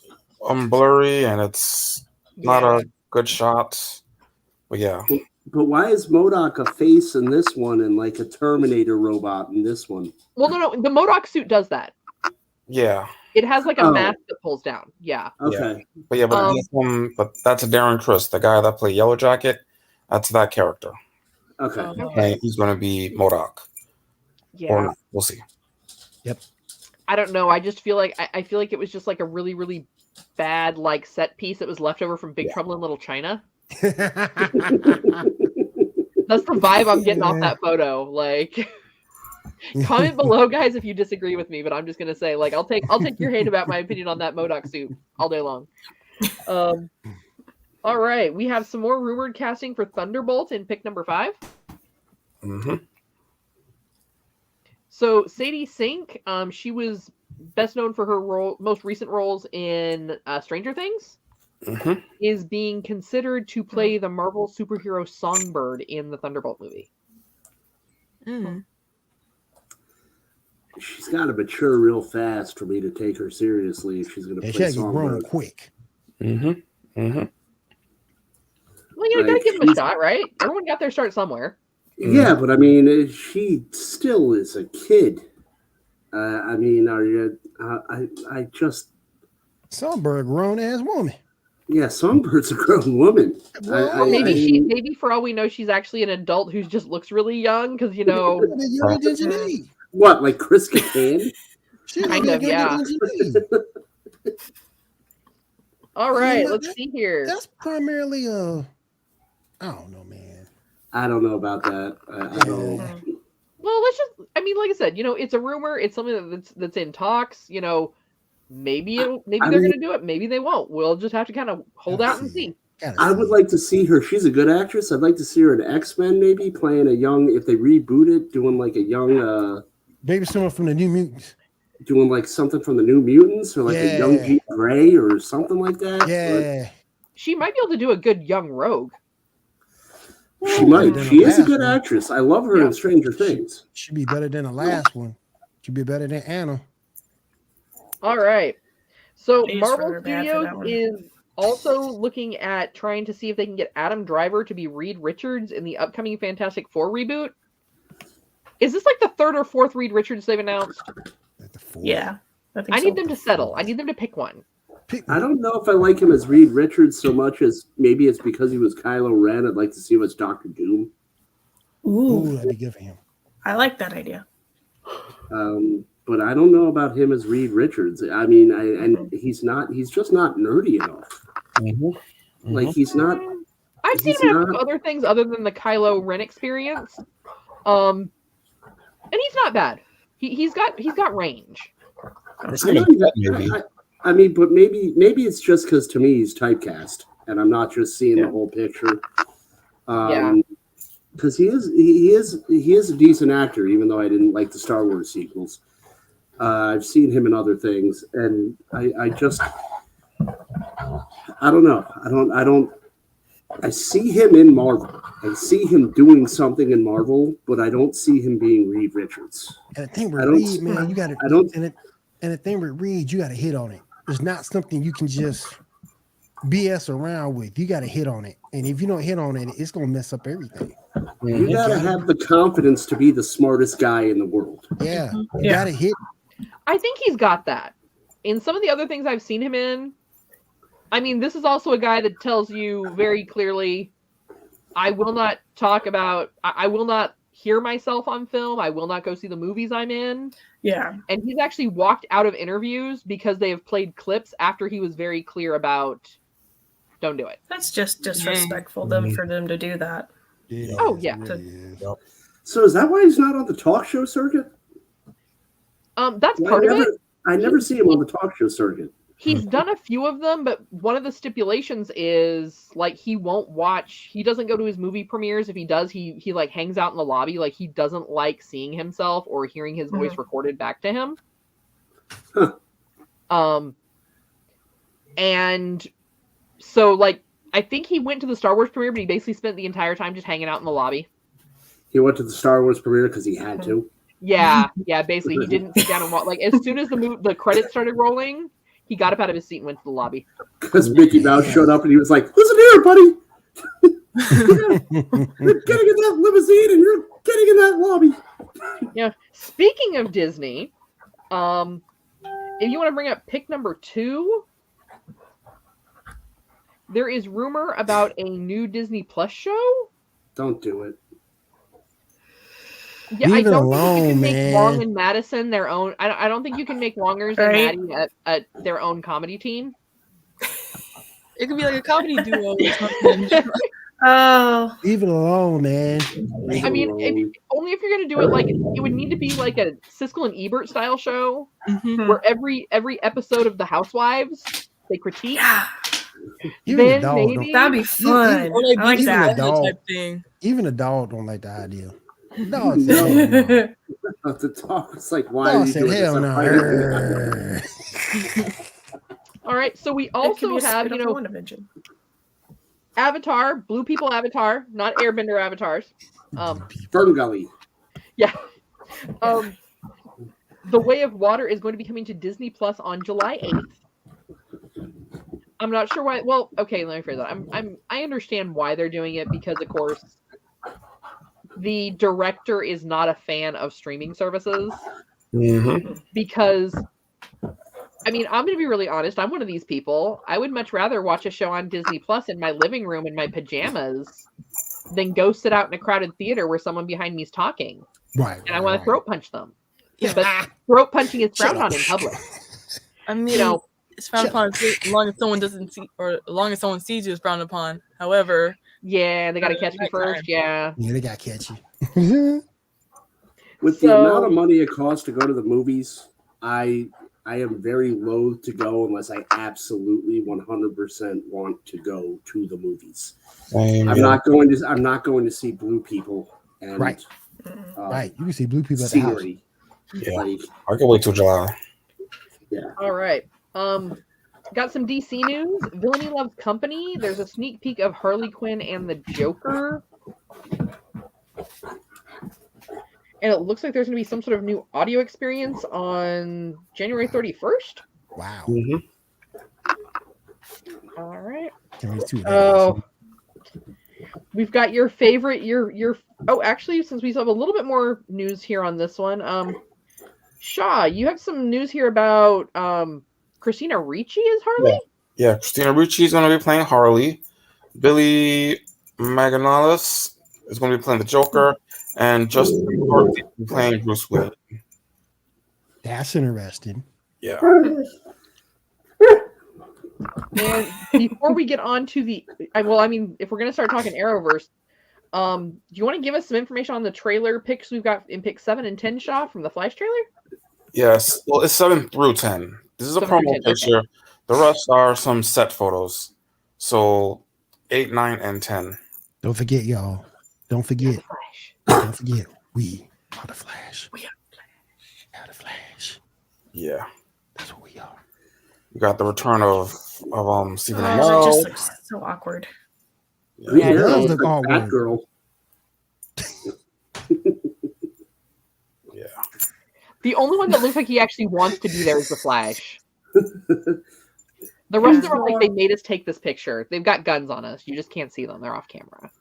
blurry and it's not a good shot. But yeah. But why is MODOK a face in this one and like a Terminator robot in this one? Well, no. The MODOK suit does that. Yeah. It has like a mask that pulls down. Yeah. Okay. Yeah. But this one, that's Darren Criss, the guy that played Yellow Jacket. That's that character. Okay. And he's going to be MODOK. Yeah. Or we'll see. Yep. I don't know. I just feel like I feel like it was just like a really, really bad like set piece that was left over from Big Trouble in Little China. That's the vibe I'm getting off that photo. Like, comment below, guys, if you disagree with me. But I'm just gonna say, like, I'll take your hate about my opinion on that MODOK suit all day long. All right, we have some more rumored casting for Thunderbolt in pick number 5. Mm-hmm. So Sadie Sink, she was best known for her most recent roles in Stranger Things, is being considered to play the Marvel superhero Songbird in the Thunderbolt movie. Mm. she's got to mature real fast for me to take her seriously if she's going to And she play had to get grown Songbird. quick. Well, you gotta give him a shot, right? Everyone got their start somewhere. Yeah, but I mean, she still is a kid. I mean, are you? I just. Songbird, grown ass woman. Yeah, Songbird's a grown woman. Well, Maybe for all we know, she's actually an adult who just looks really young because younger than Janine. What, like Chris Kattan? She's Kind of, yeah. All right, let's see here. That's primarily I don't know, man. I don't know about that. I don't. Well, let's just. I mean, like I said, it's a rumor. It's something that's in talks. Maybe they're going to do it. Maybe they won't. We'll just have to kind of hold out and see. I would like to see her. She's a good actress. I'd like to see her in X-Men, maybe playing a young. If they reboot it, doing like a young. Maybe someone from the New Mutants. Doing like something from the New Mutants, or like a young Jean Grey, or something like that. Yeah. She might be able to do a good young Rogue. She might. She is a good actress. I love her in Stranger Things. She'd be better than the last one. She'd be better than Anna. All right. So They just Marvel wrote her bad for that Studios one. is also looking at trying to see if they can get Adam Driver to be Reed Richards in the upcoming Fantastic Four reboot. Is this like the third or fourth Reed Richards they've announced? Yeah. I need them to settle. I need them to pick one. I don't know if I like him as Reed Richards so much as maybe it's because he was Kylo Ren. I'd like to see him as Doctor Doom. Ooh, that'd be good for him. I like that idea. But I don't know about him as Reed Richards. I mean, and he's just not nerdy enough. Like he's not. I've seen him in other things other than the Kylo Ren experience. And he's not bad. He's got range. I mean, but maybe it's just because to me he's typecast, and I'm not just seeing the whole picture. Because he is a decent actor, even though I didn't like the Star Wars sequels. I've seen him in other things, and I don't know. I see him in Marvel. I see him doing something in Marvel, but I don't see him being Reed Richards. And the thing with Reed, man, you got to. And the thing with Reed, you got to hit on it. It's not something you can just BS around with. You got to hit on it, and if you don't hit on it, it's gonna mess up everything. You got to have the confidence to be the smartest guy in the world. Yeah, you got to hit. I think he's got that. In some of the other things I've seen him in, I mean, this is also a guy that tells you very clearly, I will not talk about, I will not hear myself on film. I will not go see the movies I'm in. Yeah. And he's actually walked out of interviews because they have played clips after he was very clear about, don't do it. That's just disrespectful for them to do that. Oh, yeah. So is that why he's not on the talk show circuit? That's part of it. I never see him on the talk show circuit. He's done a few of them, but one of the stipulations is like he doesn't go to his movie premieres. If he does, he like hangs out in the lobby. Like he doesn't like seeing himself or hearing his voice recorded back to him. And so like I think he went to the Star Wars premiere, but he basically spent the entire time just hanging out in the lobby. He went to the Star Wars premiere because he had to. Yeah, basically he didn't sit down and watch. Like as soon as the credits started rolling, he got up out of his seat and went to the lobby. Because Mickey Mouse showed up and he was like, "Listen here, buddy, you're getting in that limousine and you're getting in that lobby." Yeah. Speaking of Disney, if you want to bring up pick number 2, there is rumor about a new Disney Plus show. Don't do it. Yeah, I don't think you can make Wong and Madison their own. I don't think you can make Wongers and Maddie at their own comedy team. It could be like a comedy duo or something. Oh, leave it alone, man. I mean, only if you're going to do it like it would need to be like a Siskel and Ebert style show where every episode of The Housewives they critique. Yeah. Then maybe that'd be fun. Or like I like that. type thing. Even a dog don't like the idea. No. The talk was like, why are you doing hell this? No. All right, so we also have, Avatar, Blue People Avatar, not Airbender avatars. Ferngully. Yeah. The Way of Water is going to be coming to Disney Plus on July 8th. I'm not sure why. Well, okay, let me phrase that. I understand why they're doing it because, of course, the director is not a fan of streaming services. Because, I mean, I'm going to be really honest. I'm one of these people. I would much rather watch a show on Disney Plus in my living room in my pajamas than go sit out in a crowded theater where someone behind me is talking. Right. And I want to throat punch them. But throat punching is frowned on in public. I mean, it's frowned upon as long as someone doesn't see, or as long as someone sees you, it's frowned upon. However, yeah, they got to catch me first. Yeah, they got to catch you. With the amount of money it costs to go to the movies, I am very loath to go unless I absolutely 100% want to go to the movies. I'm not going to see blue people. And, right. You can see blue people at scenery. the house. Yeah, I can wait till July. Yeah. All right. Got some DC news. Villainy Loves Company. There's a sneak peek of Harley Quinn and the Joker. And it looks like there's going to be some sort of new audio experience on January 31st. Wow. All right. Oh, we've got your favorite. Oh, actually, since we have a little bit more news here on this one, Shaw, you have some news here about Christina Ricci as Harley. Yeah, Christina Ricci is going to be playing Harley. Billy Maganalis is going to be playing the Joker. And Justin Hartley playing Bruce Wayne. That's interesting. Yeah. And before we get on to the, if we're going to start talking Arrowverse, do you want to give us some information on the trailer picks we've got in pick 7 and 10, Shaw, from the Flash trailer? Yes. Well, it's 7 through 10. This is a promo picture. Okay. The rest are some set photos. So 8, 9, and 10. Don't forget, y'all. Don't forget. Don't forget, we are the Flash. We are the Flash. Yeah. That's what we are. We got the return of Stephen Amell. It just looks so awkward. Yeah, it does look awkward. Girl. Yeah. The only one that looks like he actually wants to be there is the Flash. The rest of them are like, they made us take this picture. They've got guns on us. You just can't see them. They're off camera.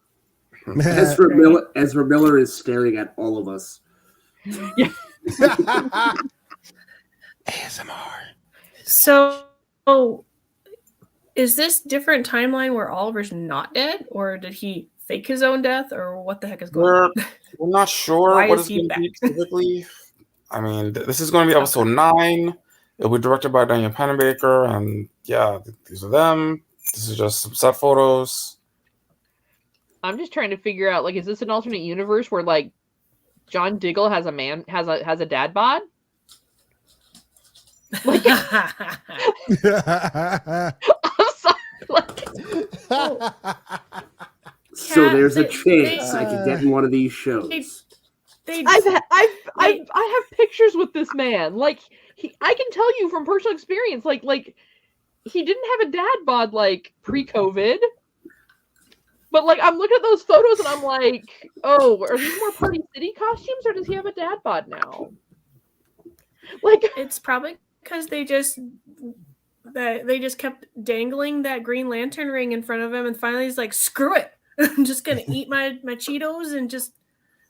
Ezra Miller is staring at all of us. Yeah. ASMR. So, is this different timeline where Oliver's not dead, or did he fake his own death, or what the heck is going on? We're not sure Why what is is he going to back? be specifically. I mean, this is going to be episode 9. It'll be directed by Daniel Panabaker, and yeah, these are them. This is just some set photos. I'm just trying to figure out, like, is this an alternate universe where, like, John Diggle has a dad bod? Like, I'm sorry. Like, so there's a chance I could get in one of these shows. I have pictures with this man. Like, I can tell you from personal experience, like he didn't have a dad bod like pre-COVID. But, like, I'm looking at those photos and I'm like, oh, are these more Party City costumes or does he have a dad bod now? Like, it's probably because they just kept dangling that Green Lantern ring in front of him, and finally he's like, screw it. I'm just going to eat my Cheetos and just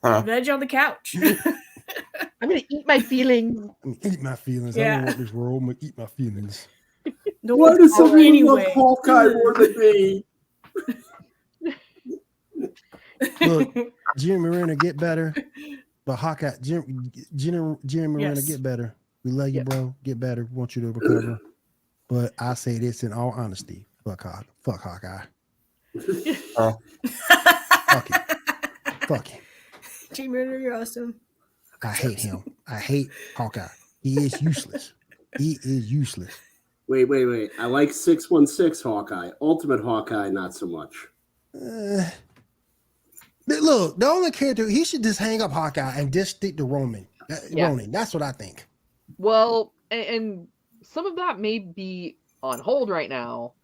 veg on the couch. I'm going to eat my feelings. Eat my feelings. I don't want this world. I'm going to eat my feelings. Why does someone love Hawkeye more than me? Look, Jim Marina get better, but Hawkeye, Jim Marina get better. We love you, bro. Get better. We want you to recover. But I say this in all honesty: fuck Hawkeye. Fuck him. Jim Marina, you're awesome. I hate him. I hate Hawkeye. He is useless. Wait. I like 616 Hawkeye. Ultimate Hawkeye, not so much. Look, the only character, he should just hang up Hawkeye and just stick to Roman. Ronan, that's what I think. Well, and some of that may be on hold right now,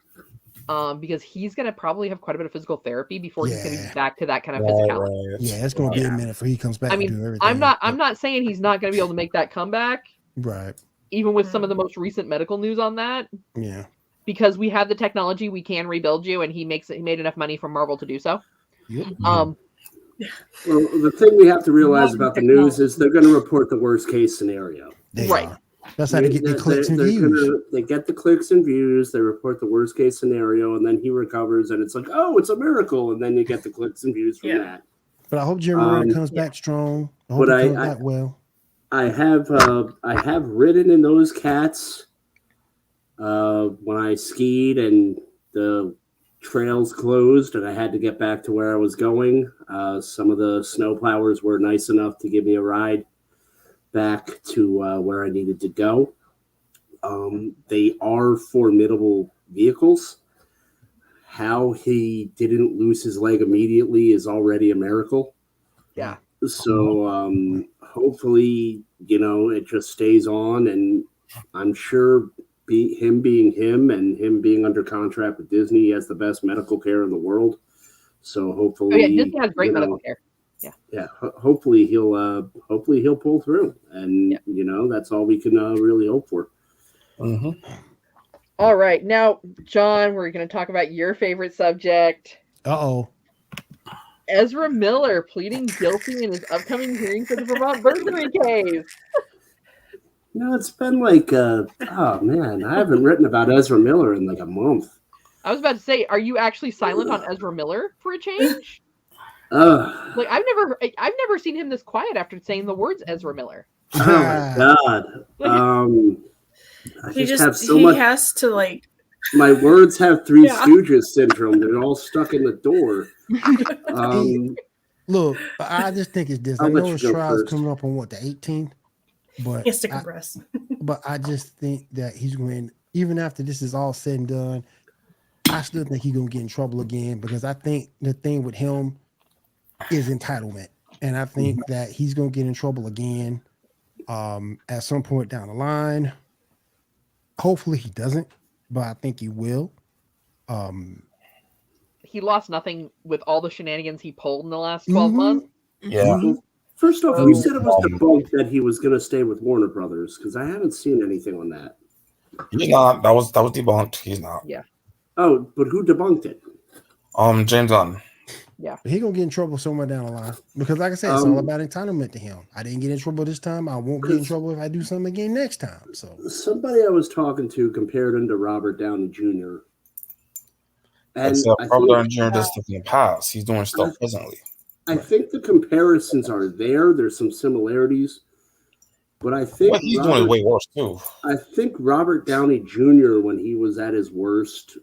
because he's going to probably have quite a bit of physical therapy before he's going to be back to that kind of physicality. Right. Yeah, it's going to be a minute before he comes back. I mean, and do everything. I'm not saying he's not going to be able to make that comeback, Right. Even with some of the most recent medical news on that. Yeah. Because we have the technology, we can rebuild you, and he made enough money from Marvel to do so. Yep. Well, the thing we have to realize Modern about the news is technology. they're going to report the worst case scenario. They Right. are. That's how they get the clicks and views. They get the clicks and views. They report the worst case scenario, and then he recovers, and it's like, oh, it's a miracle, and then you get the clicks and views from that. But I hope Jeremy Renner comes back strong. I hope But he comes back well. I have ridden in those cats when I skied and the trails closed and I had to get back to where I was going. Some of the snowplowers were nice enough to give me a ride back to where I needed to go. They are formidable vehicles. How he didn't lose his leg immediately is already a miracle. Yeah. So hopefully, it just stays on, and I'm sure him being him and him being under contract with Disney, he has the best medical care in the world. So hopefully, Disney has great medical care. Yeah. Hopefully he'll pull through, and that's all we can really hope for. Mm-hmm. All right, now, John, we're going to talk about your favorite subject. Uh-oh. Ezra Miller pleading guilty in his upcoming hearing for the Vermont burglary case. It's been like, oh man, I haven't written about Ezra Miller in like a month. I was about to say, are you actually silent on Ezra Miller for a change? Like I've never seen him this quiet after saying the words Ezra Miller. Oh my god. He has to like. My words have Three Stooges syndrome. They're all stuck in the door. Look, I just think it's this. I know his trial's coming up on the 18th, but he has to compress. But I just think that he's going, even after this is all said and done, I still think he's gonna get in trouble again, because I think the thing with him is entitlement, and I think that he's gonna get in trouble again at some point down the line. Hopefully he doesn't, but I think he will. He lost nothing with all the shenanigans he pulled in the last 12 months. Yeah. First off, you said it was debunked that he was going to stay with Warner Brothers, because I haven't seen anything on that. He's not. That was debunked. He's not. Yeah. Oh, but who debunked it? James Gunn. Yeah. He's gonna get in trouble somewhere down the line, because like I said, it's all about entitlement to him. I didn't get in trouble this time. I won't get in trouble if I do something again next time. So somebody I was talking to compared him to Robert Downey Jr. And Robert Downey Jr. does stuff in the past. He's doing stuff presently. I think the comparisons are there. There's some similarities, but I think he's doing way worse too. I think Robert Downey Jr. when he was at his worst,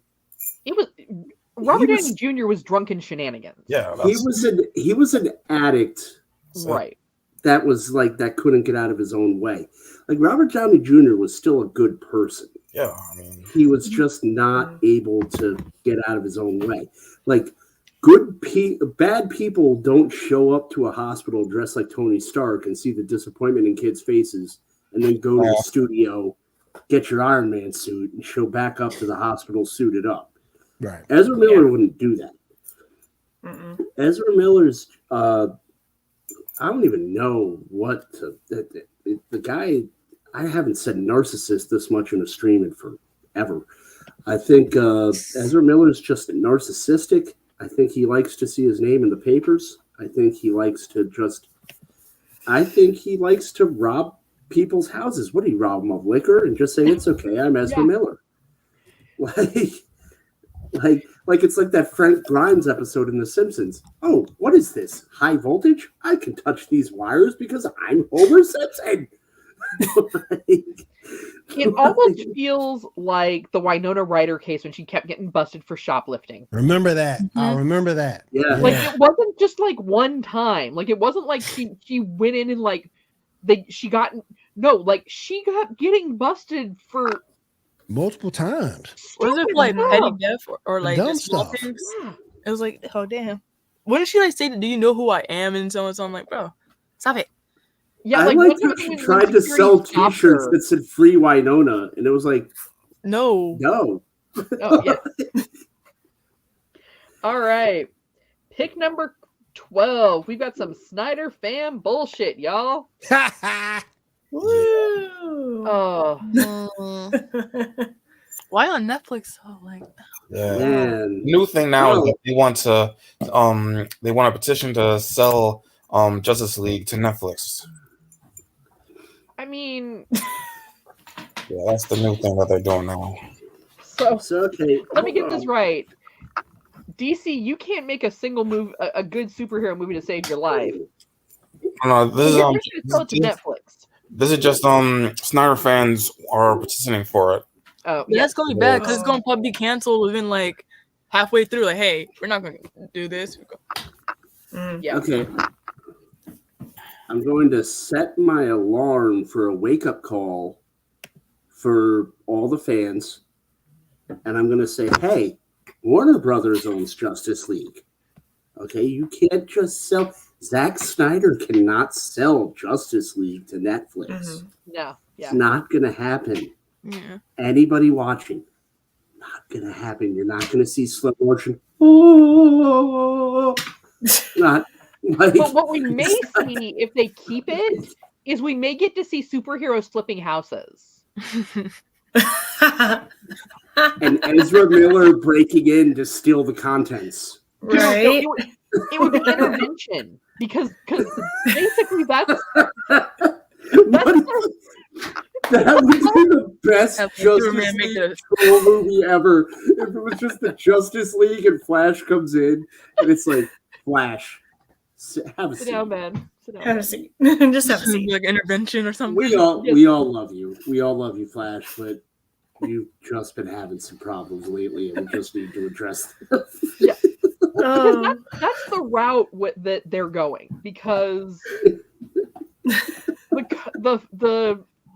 Robert Downey Jr. was drunken shenanigans. Yeah, he was an addict, right? That was like that couldn't get out of his own way. Like Robert Downey Jr. was still a good person. Yeah, I mean, he was just not able to get out of his own way. Like bad people don't show up to a hospital dressed like Tony Stark and see the disappointment in kids' faces, and then go to the studio, get your Iron Man suit, and show back up to the hospital suited up. Right. Ezra Miller wouldn't do that. Ezra Miller's, I don't even know what to, the guy, I haven't said narcissist this much in a stream in forever. I think Ezra Miller's just narcissistic. I think he likes to see his name in the papers. I think he likes to rob people's houses. What do you rob them of? Liquor? And just say, it's okay, I'm Ezra Miller. Like it's like that Frank Grimes episode in The Simpsons. Oh, what is this? High voltage? I can touch these wires because I'm Homer Simpson. It almost feels like the Winona Ryder case when she kept getting busted for shoplifting. Remember that? I remember that. Yeah. Like it wasn't just like one time. Like it wasn't like she went in and she got getting busted for multiple times. Was it like petty theft or like dumb just small stuff? things? It was like, oh damn. Wouldn't she like say, "Do you know who I am?" and so on? So I'm like, bro, stop it. Yeah, I like how she tried to sell T-shirts that said "Free Winona," and it was like, no. Oh, yeah. All right, pick number 12. We've got some Snyder fan bullshit, y'all. Woo! Oh, Why on Netflix? Oh, like Yeah. Man. New thing now is Well- that they want a petition to sell Justice League to Netflix. I mean, Yeah, that's the new thing that they're doing now. so okay. let me get hold this on. right. DC, you can't make a single move, a good superhero movie to save your life. No, this You're is just gonna sell it to Netflix. this is just Snyder fans are petitioning for it. Oh, yeah, yeah. that's gonna be bad because it's gonna probably be canceled within like halfway through. Like, hey, we're not gonna do this. Yeah. Okay. I'm going to set my alarm for a wake-up call for all the fans, and I'm going to say, hey, Warner Brothers owns Justice League. Okay, you can't just sell... Zack Snyder cannot sell Justice League to Netflix. No. Yeah. It's not going to happen. Yeah. Anybody watching, not going to happen. You're not going to see slow motion. Oh, not like... But what we may see if they keep it is we may get to see superheroes flipping houses. and Ezra Miller breaking in to steal the contents. Right? It would be intervention because basically that's That would be the best Have Justice Superman make League troll movie ever. If it was just the Justice League and Flash comes in and it's like, Flash, have a sit seat. down, man. Sit down. Have a seat. Just have a seat. Like intervention or something. We all love you. We all love you, Flash, but you've just been having some problems lately and we just need to address them. Yeah. Oh. That's the route that they're going because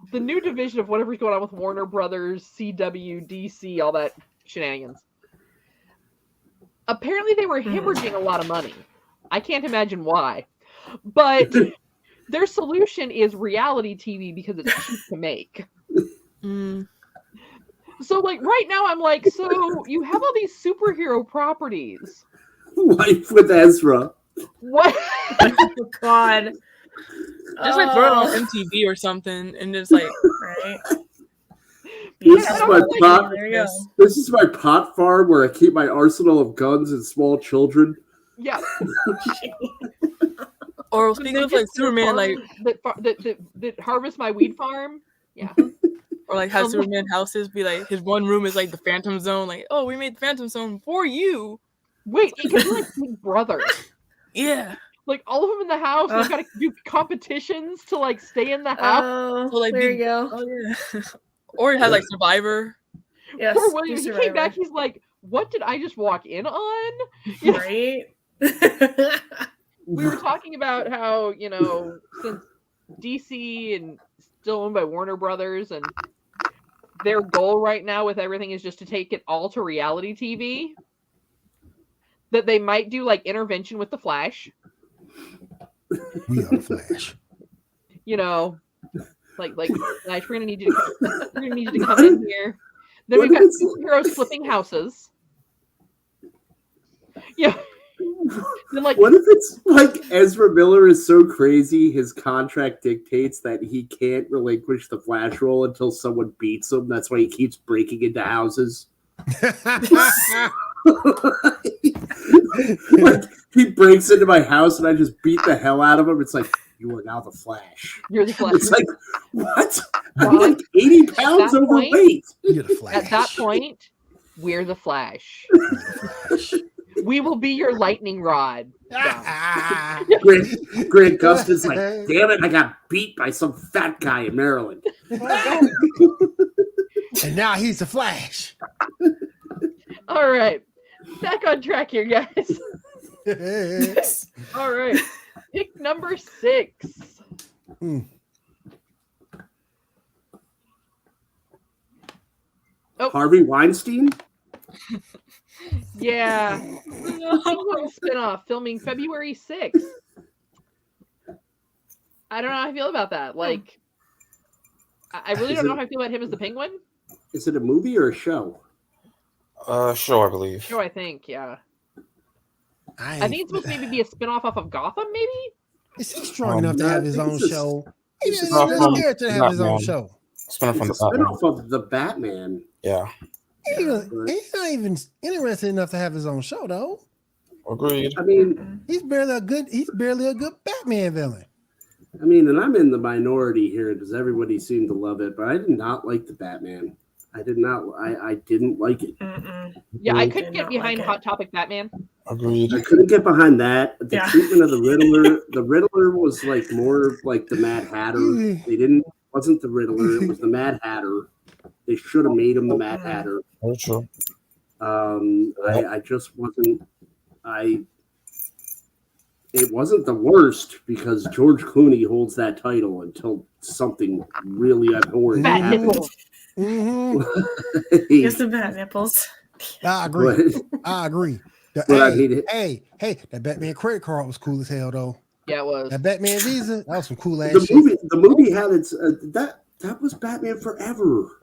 the new division of whatever's going on with Warner Brothers, CW, DC, all that shenanigans. Apparently, they were hemorrhaging a lot of money. I can't imagine why, but their solution is reality TV because it's cheap to make. So, like right now, I'm like, so you have all these superhero properties. Life with Ezra. What? Oh, God. Just like throw it on MTV or something and just like Right. This I is don't my know, like, pot. There you go. This is my pot farm where I keep my arsenal of guns and small children. Yeah. or speaking of like Superman, like that harvest my weed farm. Yeah. or like how Superman houses be like his one room is like the Phantom Zone. Like, oh, we made the Phantom Zone for you. Wait, it could be like Big Brother. Yeah. Like all of them in the house, they've got to do competitions to like stay in the house. Oh, So, like, there big- you go. Oh yeah. Or it has like Survivor. Yes. Poor William, do he Survivor. came back. He's like, "What did I just walk in on?" You know, Right? we were talking about how since DC and still owned by Warner Brothers, and their goal right now with everything is just to take it all to reality TV. That they might do like intervention with the Flash. We are the Flash. Like Flash, we're gonna need you to come in here. Then we've got superheroes flipping houses. Yeah. Then like What if it's like Ezra Miller is so crazy his contract dictates that he can't relinquish the Flash role until someone beats him? That's why he keeps breaking into houses. Like he breaks into my house and I just beat the hell out of him. It's like, you are now the Flash. you're the Flash. It's like, what? I'm Well, like 80 pounds that point- overweight. You're the Flash. At that point, we're the Flash. We will be your lightning rod. Down. Grant Gustin's like, damn it, I got beat by some fat guy in Maryland. And now he's the Flash. All right. Back on track here, guys. All right. Pick number 6. Oh, Harvey Weinstein? yeah. Penguin spinoff filming February 6th. I don't know how I feel about that. Like, I really don't know how I feel about him as the Penguin. Is it a movie or a show? Show, I believe. Sure, I think, yeah. I I think it's supposed to maybe be a spinoff off of Gotham, maybe? Is he strong enough to have his own show? He It's didn't a need from this character to have his own Batman. show. Spinning from It's the a Batman. spinoff of the Batman. Yeah, He's not even interested enough to have his own show, though. agreed. I mean, He's barely a good Batman villain. and I'm in the minority here because everybody seemed to love it, but I did not like the Batman. I didn't like it. Yeah, I Did couldn't get not behind like Hot Topic Batman. Agreed. I couldn't get behind that. The Yeah. treatment of the Riddler was like more like the Mad Hatter. Wasn't the Riddler, it was the Mad Hatter. They should have made him the Mad Hatter. Very true. I just wasn't. It wasn't the worst because George Clooney holds that title until something really abhorrent Fat happens. nipples. Here's the bat nipples. I agree. But- I agree. But I mean it- Hey, that Batman credit card was cool as hell, though. Yeah, it was. That Batman Visa, that was some cool ass the shit. movie had its that was Batman Forever.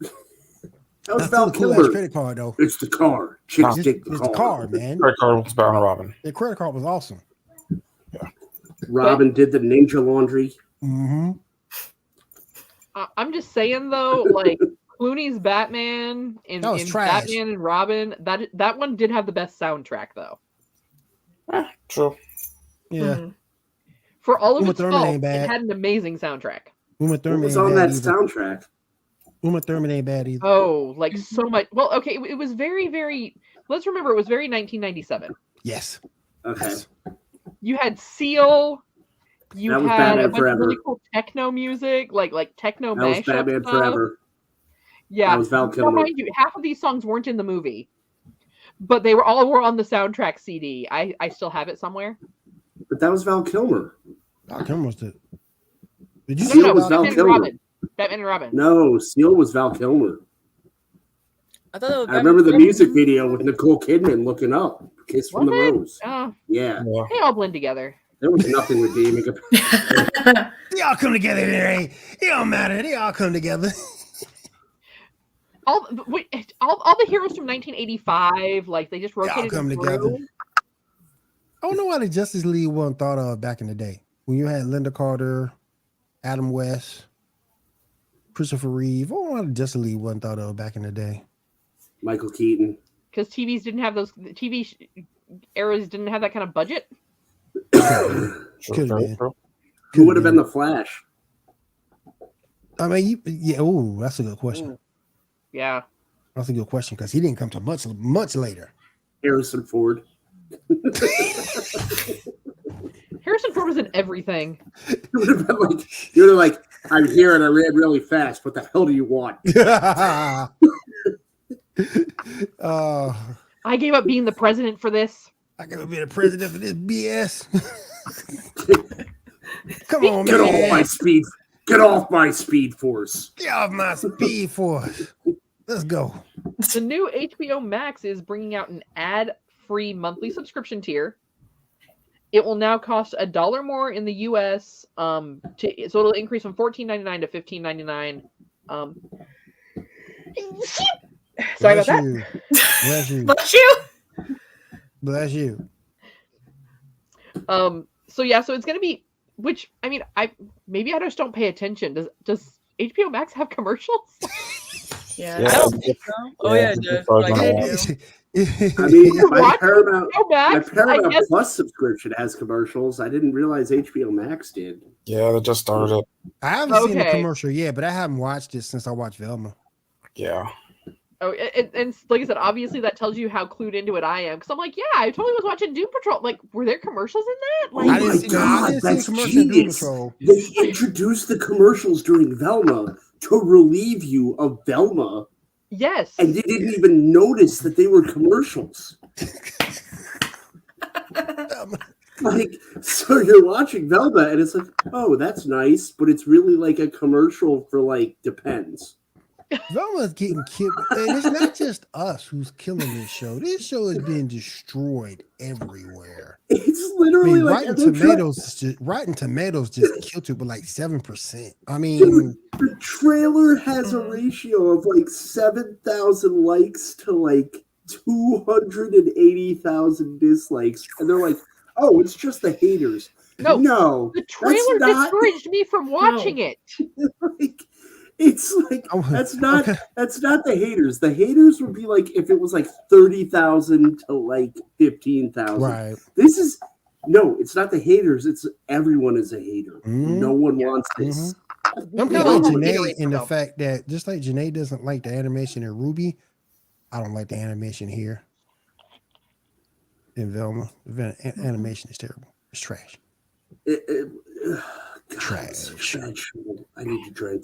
That was That's still Val a cool ass Kilmer. credit card, though. It's the car. Chicks It's dig the the car. card, man. Credit card was Batman and Robin. The credit card was awesome. Robin did the ninja laundry. Mm-hmm. I'm just saying though, like Clooney's Batman and That was trash. Batman and Robin, that one did have the best soundtrack though. True. Yeah. Mhm. For all of Uma its Thurman faults, ain't bad. it had an amazing soundtrack. Uma What Thurman was ain't on bad that either. soundtrack? Uma Thurman ain't bad either. Oh, like so much. Well, okay, it was very, very. Let's remember, it was very 1997. Yes. Okay. You had Seal. You That was had Batman a bunch Forever. of really cool techno music, like techno That was mashup Batman stuff. Forever. Yeah, That was Val now, Kilmer. mind you, half of these songs weren't in the movie, but they were on the soundtrack CD. I still have it somewhere. But that was Val Kilmer. Val Kilmer was the. Did you No, see no, was Val Val Batman and Kilmer. Robin. Batman and Robin. No, Seal was Val Kilmer. I thought it was I remember the Batman- music video with Nicole Kidman looking up, Kiss from the Was it? Rose. Oh, Yeah, Yeah. they all blend together. there was nothing redeeming about They all come together. It don't matter. They all come together. All the heroes from 1985, like they just rotated come through. together. I don't know why the Justice League wasn't thought of back in the day. When you had Linda Carter, Adam West, Christopher Reeve. I don't know why the Justice League wasn't thought of back in the day. Michael Keaton. Because TVs didn't have those eras didn't have that kind of budget. True. Could've Very been. true. Who would have been the Flash? I mean, yeah. Oh, that's a good question. Yeah. That's a good question because he didn't come to much later. Harrison Ford. Harrison Ford was in everything. You would have been like, I'm here and I ran really fast. What the hell do you want? I gave up being the president for this. I gotta be the president for this BS. Come on, Get man. off my speed. Get off my Speed Force. Get off my speed force. Let's go. The new HBO Max is bringing out an ad-free monthly subscription tier. It will now cost $1 more in the US. So it'll increase from $14.99 to $15.99. Sorry about that. You. Bless you. Bless you. Bless you. So it's gonna be, which I mean, I just don't pay attention. Does HBO Max have commercials? Yeah. Yeah. I don't think so. Oh yeah, it does. Sorry, Like, John. I mean, my What? Paramount, HBO Max, my Paramount I guess. Plus subscription has commercials. I didn't realize HBO Max did. Yeah, they just started it. I haven't seen the Okay. commercial yet, but I haven't watched it since I watched Velma. Yeah. Oh, and like I said, obviously that tells you how clued into it I am. Because I'm like, yeah, I totally was watching Doom Patrol. Like, were there commercials in that? Oh Like, my I didn't see God, the that's commercial in Doom genius. Patrol. They introduced the commercials during Velma to relieve you of Velma, yes. and you didn't even notice that they were commercials. Like, so you're watching Velma, and it's like, oh, that's nice, but it's really like a commercial for like Depends. Velma's getting killed. And it's not just us who's killing this show. This show is being destroyed everywhere. It's I literally mean, like Rotten Tomatoes just killed it with like 7%. I mean, the trailer has a ratio of like 7,000 likes to like 280,000 dislikes, and they're like, oh, it's just the haters. No, the trailer discouraged me from watching it. Like, it's like that's not the haters. The haters would be like if it was like 30,000 to like 15,000. Right. This is it's not the haters. It's everyone is a hater. Mm-hmm. No one wants this. I'm kind of like Janae in the fact that just like Janae doesn't like the animation in Ruby, I don't like the animation here in Velma. The animation is terrible. It's trash. Trash. I need to drink.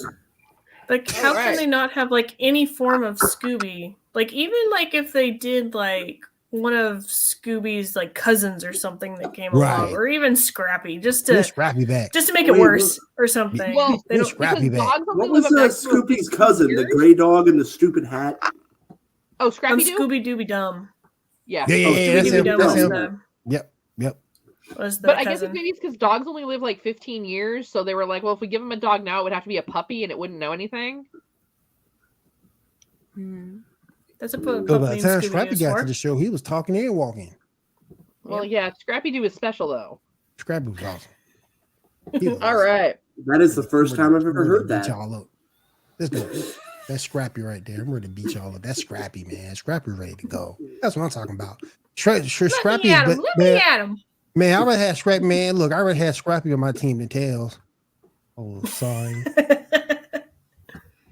Like, how can they not have like any form of Scooby? Like, even like if they did like one of Scooby's like cousins or something that came along, or even Scrappy, just to Scrappy back, just to make it worse or something. Well, they don't. Scrappy back. What was Scooby's cousin? The gray dog and the stupid hat. Oh, Scrappy Doo? Scooby Dooby Dum. Yeah. That's him. Yep. But I guess maybe it's because dogs only live like 15 years, so they were like, well, if we give him a dog now, it would have to be a puppy and it wouldn't know anything. That's a puppy. But by the time Scrappy got to the show, he was talking and walking. Well, yeah, Scrappy Doo is special though. Scrappy was awesome. All right. That is the first time I've ever heard that. Let's go. That's Scrappy right there. I'm ready to beat y'all up. That's Scrappy, man. Scrappy ready to go. That's what I'm talking about. Scrappy. Look at him. Man, I already had Scrappy. Man, look, I already had Scrappy on my team than Tails. Oh, sorry.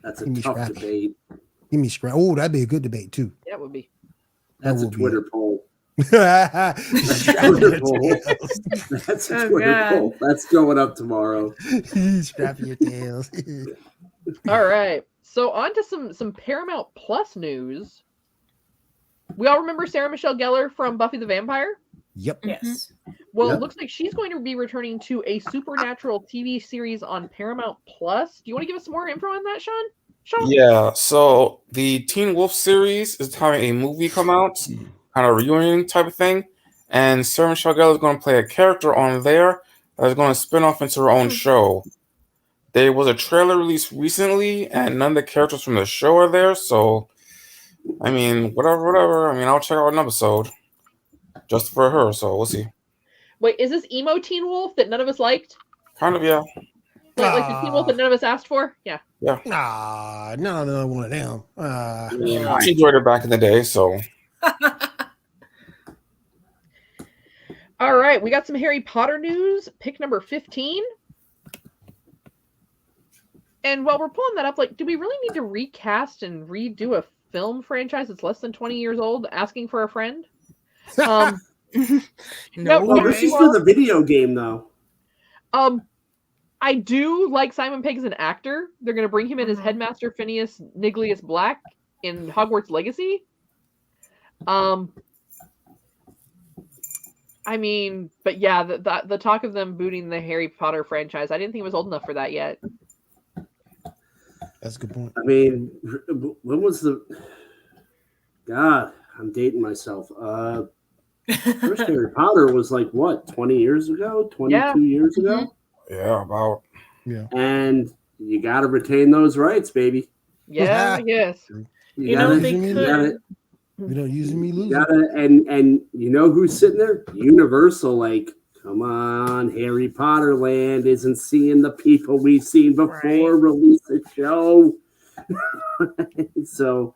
That's a tough debate. Give me Scrappy. Oh, that'd be a good debate too. That would be. That's a Twitter poll. That's a Twitter poll. That's going up tomorrow. Scrappy your Tails. All right. So on to some Paramount Plus news. We all remember Sarah Michelle Gellar from Buffy the Vampire? Yep. Yes. Well, it looks like she's going to be returning to a Supernatural TV series on Paramount Plus. Do you want to give us some more info on that, Sean? Yeah, so the Teen Wolf series is having a movie come out, kind of a reunion type of thing, and Sarah Michelle Gellar is going to play a character on there that is going to spin off into her own show. There was a trailer released recently, and none of the characters from the show are there, so, I mean, whatever. I mean, I'll check out an episode just for her, so we'll see. Wait, is this emo Teen Wolf that none of us liked? Kind of, yeah. Like the Teen Wolf that none of us asked for? Yeah. Yeah. Nah, another one of them. I enjoyed her back in the day, so. All right, we got some Harry Potter news. Pick number 15. And while we're pulling that up, like, do we really need to recast and redo a film franchise that's less than 20 years old, Asking for a Friend? No. Well, this is for the video game, though. I do like Simon Pegg as an actor. They're going to bring him in as Headmaster Phineas Niglius Black in Hogwarts Legacy. I mean, but yeah, the talk of them booting the Harry Potter franchise, I didn't think it was old enough for that yet. That's a good point. I mean, when was the... God, I'm dating myself. First Harry Potter was like, what, 20 years ago? 22 years ago? Yeah, about. Yeah. And you got to retain those rights, baby. Yeah, I guess. You know, they could. You don't use me lose. And you know who's sitting there? Universal, like, come on, Harry Potter Land isn't seeing the people we've seen before. Release the show. So,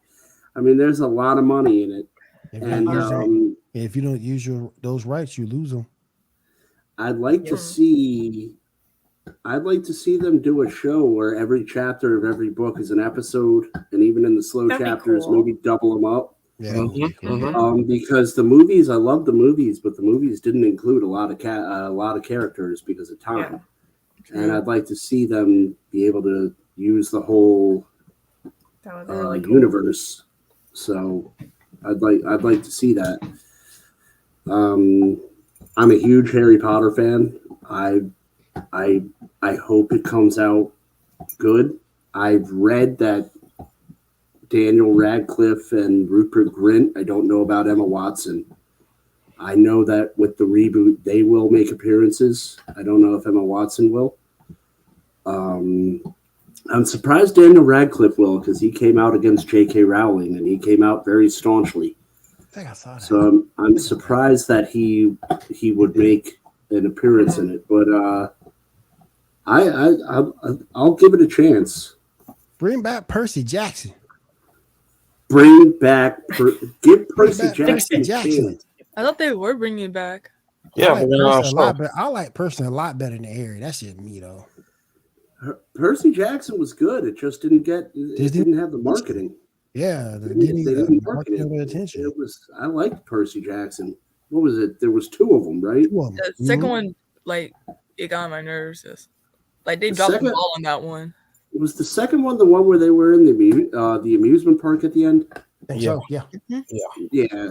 I mean, there's a lot of money in it. If you don't use those rights, you lose them. I'd like to see them do a show where every chapter of every book is an episode, and even in the slow chapters, maybe double them up. Yeah. Because the movies, I love the movies, but the movies didn't include a lot of characters because of time. Yeah. And I'd like to see them be able to use the whole universe. So I'd like to see that. I'm a huge Harry Potter fan. I hope it comes out good. I've read that Daniel Radcliffe and Rupert Grint. I don't know about Emma Watson. I know that with the reboot, they will make appearances. I don't know if Emma Watson will. I'm surprised Daniel Radcliffe will, because he came out against J.K. Rowling, and he came out very staunchly. I think I saw that. So I'm surprised that he would make an appearance in it, but I'll give it a chance. Bring back Percy Jackson. Give Percy Percy Jackson a Jackson. chance. I thought they were bringing it back. Yeah, I like Percy a lot better than Harry. That's just me though. Percy Jackson was good. It just didn't have the marketing. Yeah, they didn't market market the it. attention. I liked Percy Jackson. What was it? There was 2 of them, right? The second one, like, it got on my nerves. Like, they dropped the ball on that one. Was the second one the one where they were in the amusement park at the end? So, yeah. Yeah.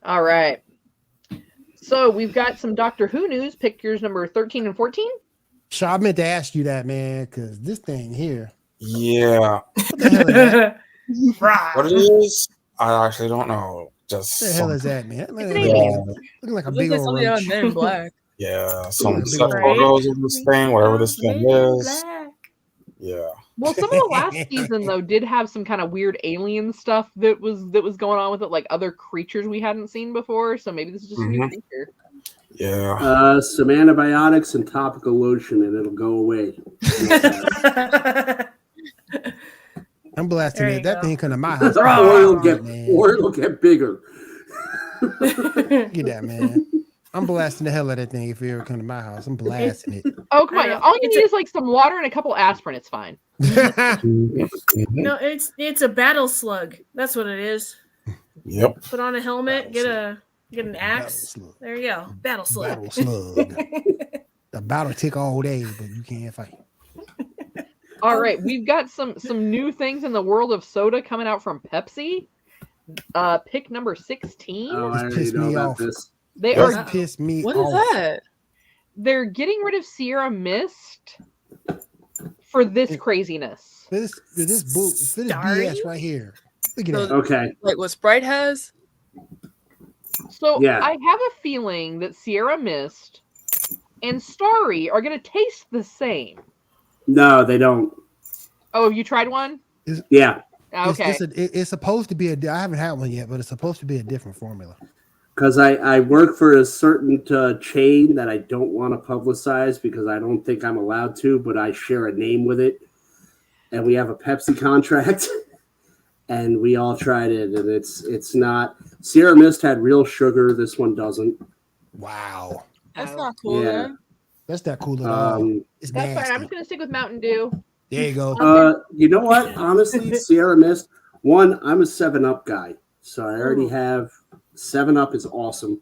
All right. So we've got some Doctor Who news. Pick yours number 13 and 14. Shaw, I meant to ask you that, man, because this thing here. Yeah. What the hell is that? What it is, I actually don't know. Just What the hell is that, man? Looking like a It big looks like old something out roach. of Men in Black. Yeah, some Big set old- photos of this thing, whatever this thing is. Yeah. Well, some of the last season though did have some kind of weird alien stuff that was going on with it, like other creatures we hadn't seen before. So maybe this is just a new creature. Yeah. Some antibiotics and topical lotion, and it'll go away. I'm blasting There it. you That go. thing come to my house. Or it'll get bigger. Get that, man. I'm blasting the hell out of that thing if it ever come to my house. I'm blasting it. Oh, come on. I know. All you It's need is like some water and a couple aspirin. It's fine. No, it's a battle slug. That's what it is. Yep. Put on a helmet, get an axe. Battle slug. There you go. Battle slug. Battle slug. The battle tick all day, but you can't fight. All right, we've got some new things in the world of soda coming out from Pepsi. Pick number 16. Oh, I already pissed know me about off. this. They This are pissed me What is off. that? they're getting rid of Sierra Mist for this craziness. For this Starry? BS right here. Look at So- that. Okay. Like what Sprite has? So Yeah. I have a feeling that Sierra Mist and Starry are going to taste the same. No, they don't. Oh, have you tried one? Yeah. Okay. It's supposed to be I haven't had one yet, but it's supposed to be a different formula. Because I work for a certain chain that I don't want to publicize because I don't think I'm allowed to, but I share a name with it. And we have a Pepsi contract. And we all tried it, and it's not. Sierra Mist had real sugar. This one doesn't. Wow. That's Oh. not cool, Yeah. man. That's not cool at all. It's That's nasty. fine. I'm just going to stick with Mountain Dew. There you go. You know what? Honestly, Sierra Mist. One, I'm a 7-Up guy, so I already have 7-Up is awesome.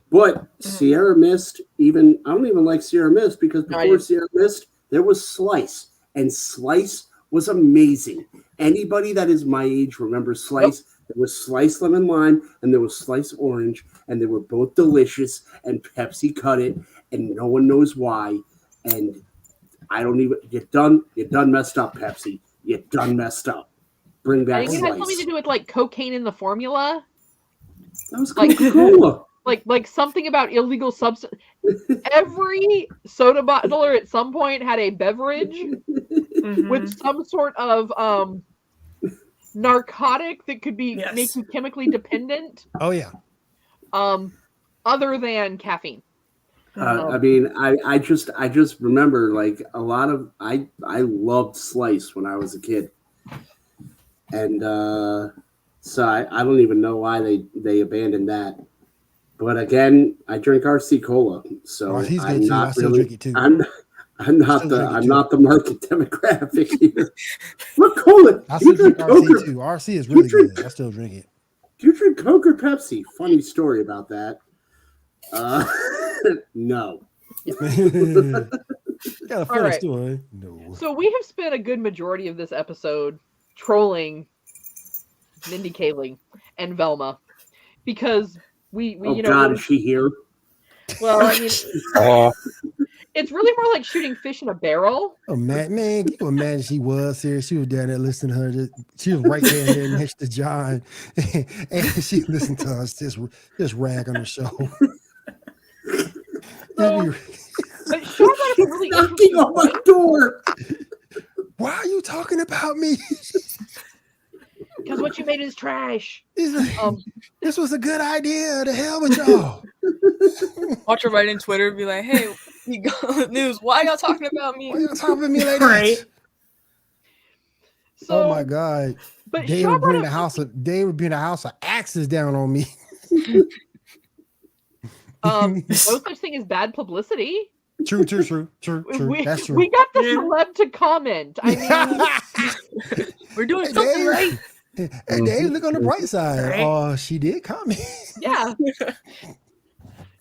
But Sierra Mist, I don't even like Sierra Mist because before Sierra Mist, there was Slice, and Slice was amazing. Anybody that is my age remembers Slice. There was Slice lemon lime, and there was Slice orange, and they were both delicious. And Pepsi cut it, and no one knows why. And I don't even. You're done messed up, Pepsi. You're done messed up. Bring I back think it had Slice. something to do with like cocaine in the formula. That was like- Coca-Cola. Like something about illegal substance. Every soda bottler at some point had a beverage with some sort of narcotic that could be make you chemically dependent. Oh yeah. Other than caffeine. I mean, I just remember like a lot of I loved Slice when I was a kid, and so I don't even know why they abandoned that. But again, I drink RC Cola, so RC's I'm good too. not I still really. drink it too. I'm not the market demographic here. What cola? I Do still you drink drink Coke RC or- too. RC is really good. I still drink it. Do you drink Coke or Pepsi? Funny story about that. No. Got a All funny right. story. No. So we have spent a good majority of this episode trolling Mindy Kaling and Velma because we Oh you know God, is she here? well I mean it's really more like shooting fish in a barrel. Oh man, can you imagine she was serious? She was down there listening to her. She was right there next to John, and she listened to us just rag on the show. So, but Sean brought up a really Knocking interesting on my point door. Why are you talking about me? because what you made is trash. He's like, This was a good idea. The hell with y'all. Watch her write in Twitter and be like, hey, we got news. Why y'all talking about me? Why y'all talking to me like Right. that? So, Oh my God. But They Shaw would bring brought up they would bring the house of axes down on me. no such thing as bad publicity. True. That's true. We got the Yeah. celeb to comment. I mean, We're doing Hey, something Dave. right. Hey, Dave, look on the bright side. Right. Oh, she did comment. yeah.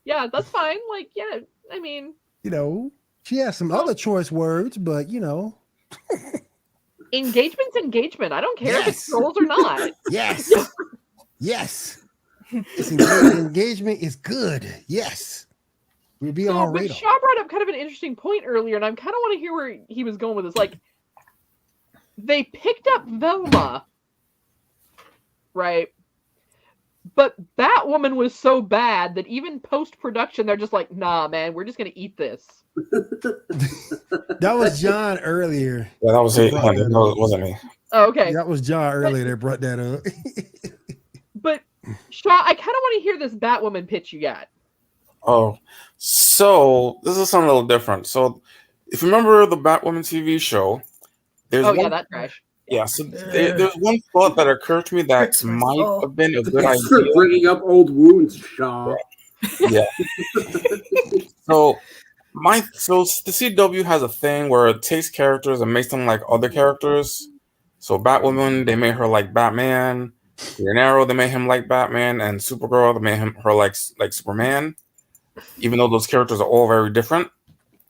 Yeah, that's fine. Like, yeah, I mean, You know, she has some other choice words, but you know. engagement's engagement. I don't care if it's Yes. trolls or not. Yes. Yes. Engagement is good. Yes. We'll be on So, our but radar. Shaw brought up kind of an interesting point earlier, and I kind of want to hear where he was going with this. Like, they picked up Velma, right? But Batwoman was so bad that even post-production, they're just like, nah, man, we're just going to eat this. That was John earlier. Yeah, that was it. Brought that No, up. it wasn't me. Oh, okay. That was John earlier that brought that up. But, Shaw, I kind of want to hear this Batwoman pitch you got. Oh, so this is something a little different. So, if you remember the Batwoman TV show, there's Oh, one, yeah, that trash. yeah. So there's one thought that occurred to me that Hurts my might soul. have been a good Thanks for idea. bringing up old wounds, Shaw. Yeah. So the CW has a thing where it takes characters and makes them like other characters. So Batwoman, they made her like Batman. Green Arrow, they made him like Batman, and Supergirl, they made her like Superman. Even though those characters are all very different.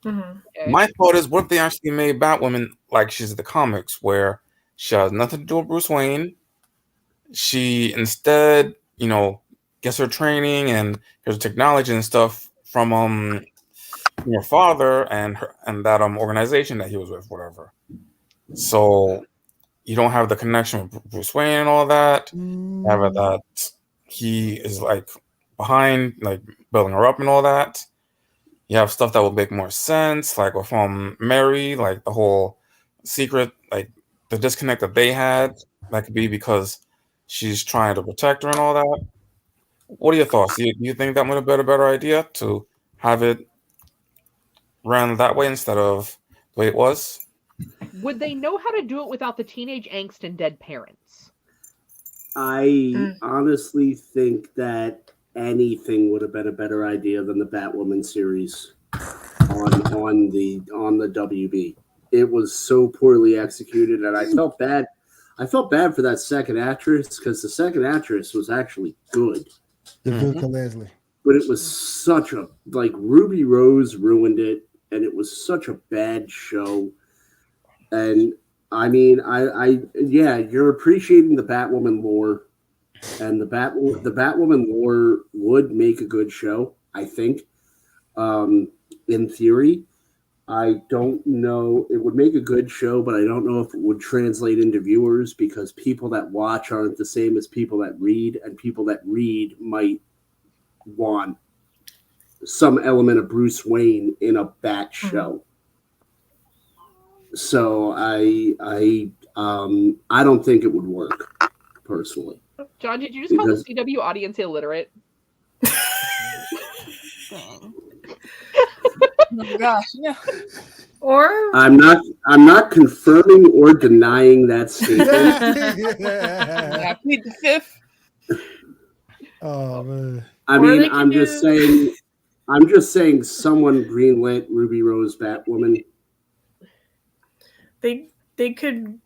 Mhm. Okay. My thought is, what if they actually made Batwoman like she's in the comics, where she has nothing to do with Bruce Wayne? She instead, gets her training and her technology and stuff from her father and that organization that he was with, whatever. So you don't have the connection with Bruce Wayne and all that. However, that he is like behind, like building her up and all that. You have stuff that will make more sense, like with Mary, like the whole secret, like the disconnect that they had. That could be because she's trying to protect her and all that. What are your thoughts? Do you think that would have been a better idea to have it ran that way instead of the way it was? Would they know how to do it without the teenage angst and dead parents? I honestly think that anything would have been a better idea than the Batwoman series on the WB. It was so poorly executed, and I felt bad. I felt bad for that second actress because the second actress was actually good, Vivica Leslie. but it was such a Ruby Rose ruined it, and it was such a bad show. And I mean, yeah, you're appreciating the Batwoman lore, and the Batwoman lore would make a good show, I think. In theory, I don't know. It would make a good show, but I don't know if it would translate into viewers because people that watch aren't the same as people that read, and people that read might want some element of Bruce Wayne in a Bat show. So I don't think it would work personally. John, did you just call the CW audience illiterate? Oh my gosh, yeah. Or I'm not confirming or denying that statement. I plead the fifth. Oh man. I Or mean, they can I'm just saying someone greenlit Ruby Rose Batwoman. they could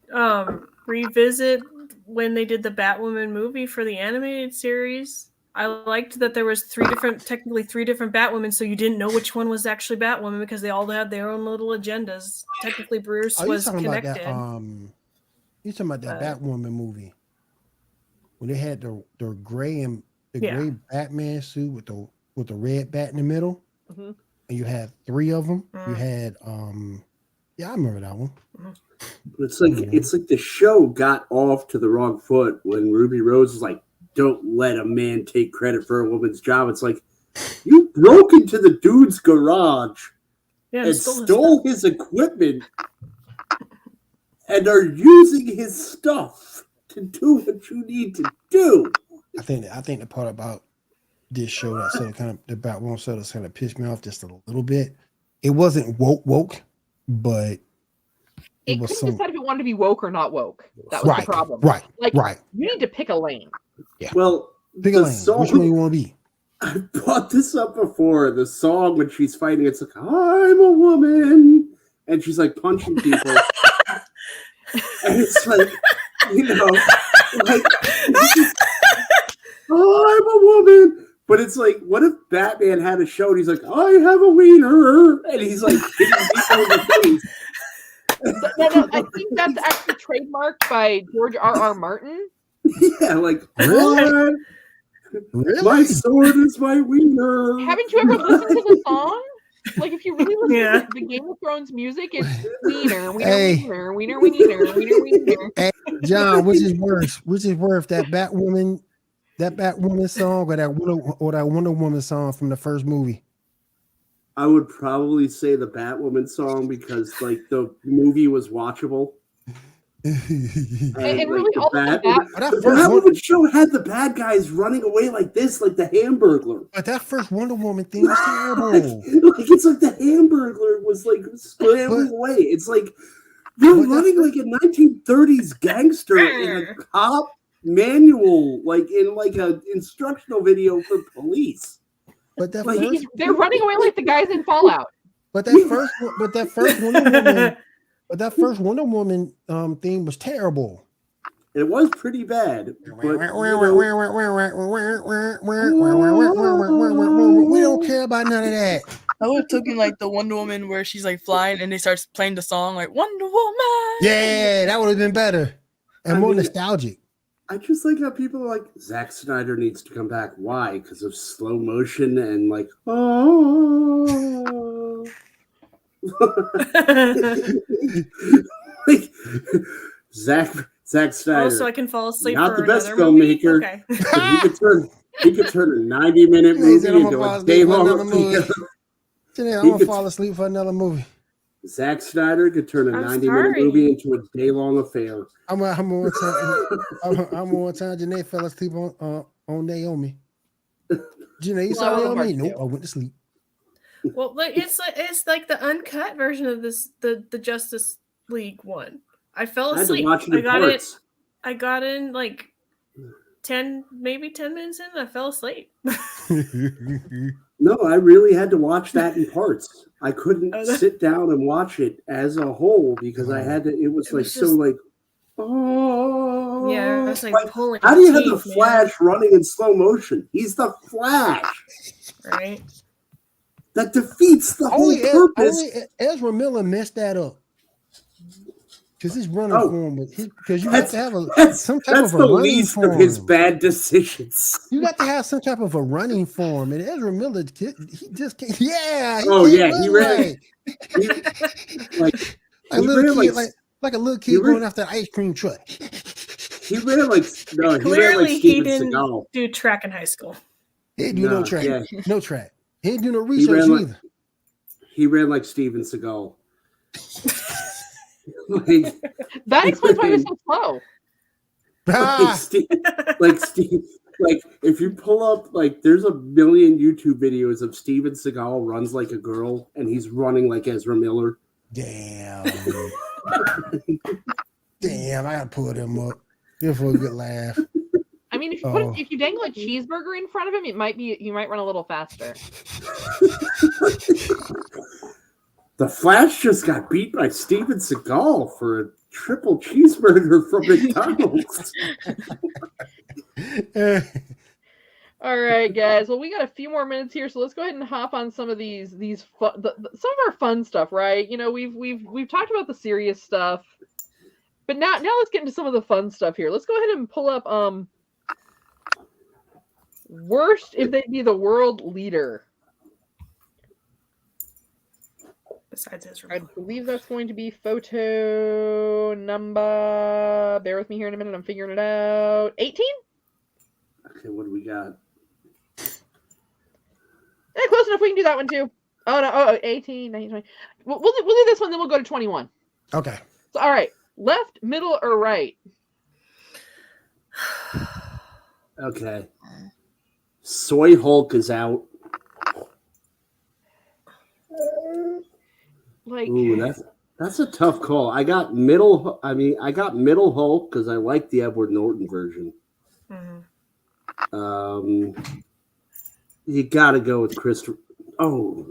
revisit when they did the Batwoman movie for the animated series. I liked that there was technically three different Batwomen, so you didn't know which one was actually Batwoman because they all had their own little agendas. Technically, Bruce was connected. You talking about that Batwoman movie when they had the gray and gray Batman suit with the red bat in the middle, and you had three of them. You had I remember that one. It's like the show got off to the wrong foot when Ruby Rose was like, "Don't let a man take credit for a woman's job." It's like, you broke into the dude's garage and stole his equipment and are using his stuff to do what you need to do. think the part about this show that sort of kind of the Batwoman sort of kind of pissed me off just a little bit. It wasn't woke, but it was couldn't decide if it wanted to be woke or not woke. That was the problem. Right. You need to pick a lane. Yeah. Well, pick a lane. Which one you want to be? I brought this up before. The song when she's fighting, it's like, I'm a woman. And she's like punching people. And it's like, like, I'm a woman. But it's like, what if Batman had a show and he's like, I have a wiener. And he's like, No, I think that's actually trademarked by George R.R. Martin. Yeah, like, really? My sword is my wiener. Haven't you ever listened to the song? Like, if you really listen to the Game of Thrones music, it's wiener, wiener, wiener, wiener, wiener, wiener. Hey, John, which is worse? Which is worse, that Batwoman song or that Wonder Woman song from the first movie? I would probably say the Batwoman song because, like, the movie was watchable. And like, really, all the Batwoman show had the bad guys running away like this, like the Hamburglar. But that first Wonder Woman thing was terrible. Like it's like the Hamburglar was like scrambling away. It's like you're running like a 1930s gangster in a cop manual, like in like a instructional video for police. But that like, they're running away like the guys in Fallout. But that first Wonder Woman. But that first Wonder Woman theme was terrible. It was pretty bad. But, we don't care about none of that. I would have taken like the Wonder Woman where she's like flying and they start playing the song like Wonder Woman. Yeah, that would have been better and more nostalgic. I just like how people are like, Zack Snyder needs to come back. Why? Because of slow motion and like, oh. Like, Zack Snyder. Oh, so I can fall asleep. Not for the best movie? filmmaker. Okay. He could turn a 90-minute movie into a day-long movie. I'm gonna fall asleep for another movie. Zack Snyder could turn a 90-minute movie into a day-long affair. I'm one time Janae fell asleep on Naomi. Janae, you saw Naomi? Nope, I went to sleep. Well, it's like the uncut version of this the Justice League one. I fell asleep. I got in like 10 minutes in and I fell asleep. No, I really had to watch that in parts. I couldn't sit down and watch it as a whole because I had to. It was oh yeah, it's like pulling. How do you have the Flash running in slow motion? He's the Flash, right? That defeats the whole purpose. Only Ezra Miller messed that up. Because his running form, because you have to have some type of a running least form. Of his bad decisions. You got to have some type of a running form, and Ezra Miller, he just can't. Yeah. He ran like a little kid going after an ice cream truck. He ran like Clearly, he didn't Seagal. do track in high school. He didn't do no track. Yeah. No track. He didn't do no research either. He ran like Steven Seagal. That explains why he was so slow. Like if you pull up, like there's a million YouTube videos of Steven Seagal runs like a girl and he's running like Ezra Miller. Damn. Damn, I gotta pull them up. Just for a good laugh. I mean, if you dangle a cheeseburger in front of him, you might run a little faster. The Flash just got beat by Steven Seagal for a triple cheeseburger from McDonald's. All right, guys. Well, we got a few more minutes here, so let's go ahead and hop on some of these some of our fun stuff, right? You know, we've talked about the serious stuff, but now let's get into some of the fun stuff here. Let's go ahead and pull up worst if they'd be the world leader. Besides Ezra. I believe that's going to be photo number. Bear with me here in a minute. I'm figuring it out. 18? Okay, what do we got? Close enough. We can do that one too. Oh, no. Oh, 18, 19, 20. We'll do this one, then we'll go to 21. Okay. So, all right. Left, middle, or right? Okay. Soy Hulk is out. Like, Ooh, that's a tough call. I got middle Hulk because I like the Edward Norton version. You got to go with Christopher. Oh,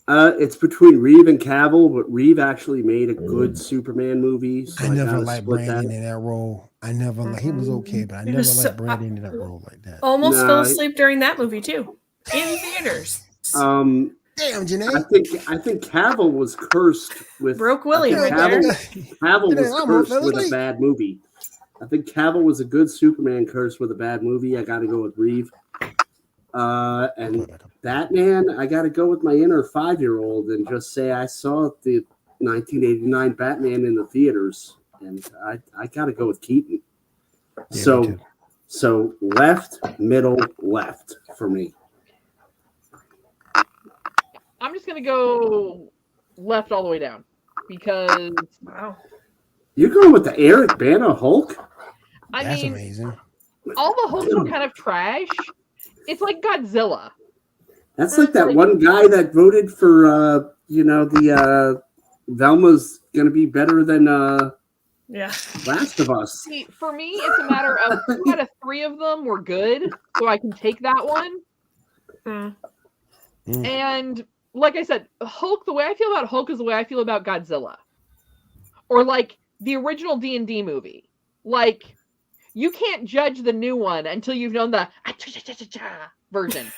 it's between Reeve and Cavill, but Reeve actually made a good Superman movie. So I never gotta liked split Brandon that. in that role. I never like. He was okay, but I never liked Brandon in that role like that. Almost Nah. fell asleep during that movie too, in theaters. Damn, Janae. I think Cavill was cursed with Broke Willie right Cavill, there. Cavill was I almost cursed fell with a asleep. bad movie. I think Cavill was a good Superman cursed with a bad movie. I got to go with Reeve. And Batman, I got to go with my inner 5-year-old and just say I saw the 1989 Batman in the theaters, and I got to go with Keaton. Yeah, So left, middle, left for me. I'm just gonna go left all the way down because Wow. You're going with the Eric Bana Hulk? I That's mean, amazing. all the Hulks are kind of trash. It's like Godzilla. That's like that one guy that voted for the Velma's gonna be better than Last of Us. See, for me, it's a matter of 2 out of 3 of them were good, so I can take that one. And like I said, Hulk. The way I feel about Hulk is the way I feel about Godzilla, or like the original D&D movie. Like, you can't judge the new one until you've known the version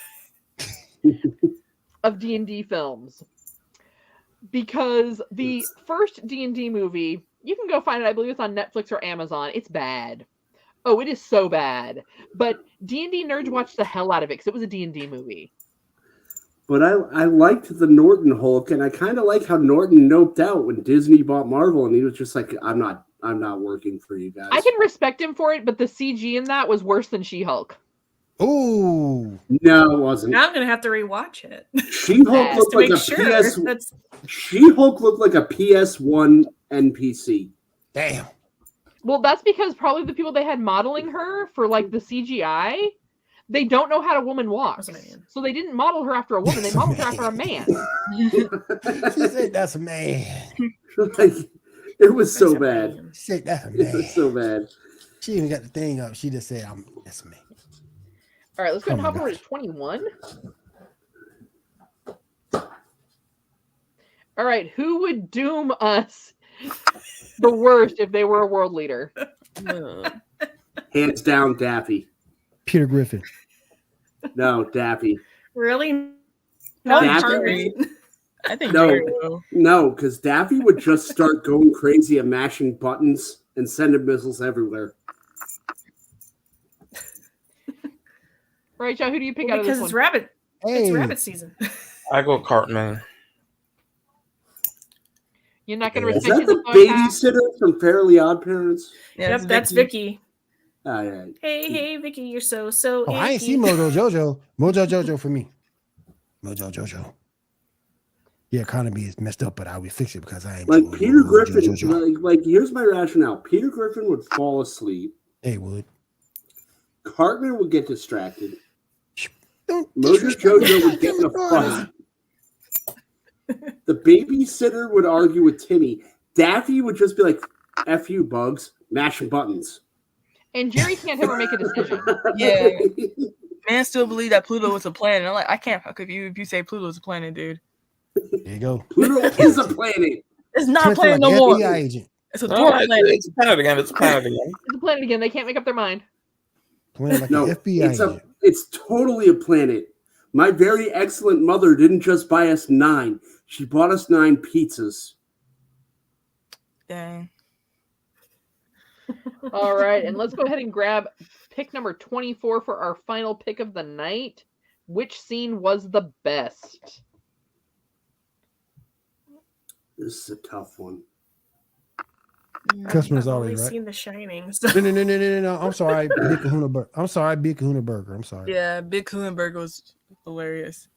of D&D films, because the first D&D movie, you can go find it. I believe it's on Netflix or Amazon. It's bad. Oh, it is so bad. But D&D nerds watched the hell out of it because it was a D&D movie. But I liked the Norton Hulk, and I kind of like how Norton noped out when Disney bought Marvel, and he was just like, I'm not working for you guys. I can respect him for it, but the CG in that was worse than She-Hulk. Ooh. No, it wasn't. Now I'm gonna have to rewatch it. She-Hulk looked like a PS. She-Hulk looked like a PS1 NPC. Damn. Well, that's because probably the people they had modeling her for like the CGI, they don't know how a woman walks. So they didn't model her after a woman, they modeled her after a man. She said that's a man. Like, it was so bad. She said that's a man. It was so bad. She even got the thing up. She just said, that's a man. All right, let's go and hop over to 21. All right, who would doom us the worst if they were a world leader? Hands down, Daffy. Peter Griffin. No, Daffy. Really? Daffy? I think no, because Daffy would just start going crazy and mashing buttons and sending missiles everywhere. Right, Joe, who do you pick out of this one? Because it's rabbit. Hey. It's rabbit season. I go Cartman. You're not going to Is respect that the babysitter from Fairly Odd Parents? Yep, that's Vicky. Oh, yeah. Hey, Vicky, you're so Oh, I ain't see Mojo Jojo. Mojo Jojo for me. Mojo Jojo. Yeah, economy is messed up, but I will fix it because I ain't like Peter Griffin. Like here's my rationale. Peter Griffin would fall asleep. They would. Cartman would get distracted. Mojo Jojo would get in a fight. The babysitter would argue with Timmy. Daffy would just be like, F you, Bugs, mashing buttons. And Jerry can't ever make a decision. Yeah. Man still believe that Pluto was a planet. I'm like, I can't fuck with you if you say Pluto is a planet, dude. There you go. Pluto is a planet. It's not a planet no more. FBI agent. It's a planet. It's a planet again. It's a planet again. It's a planet again. They can't make up their mind. Planet like No, an FBI agent. It's totally a planet. My very excellent mother didn't just buy us 9. She bought us 9 pizzas. Dang. All right, and let's go ahead and grab pick number 24 for our final pick of the night. Which scene was the best? This is a tough one. Customer's I've always only right. seen The Shining. No. I'm sorry, Big Kahuna Burger. Big Kahuna Burger. I'm sorry. Yeah, Big Kahuna Burger was hilarious.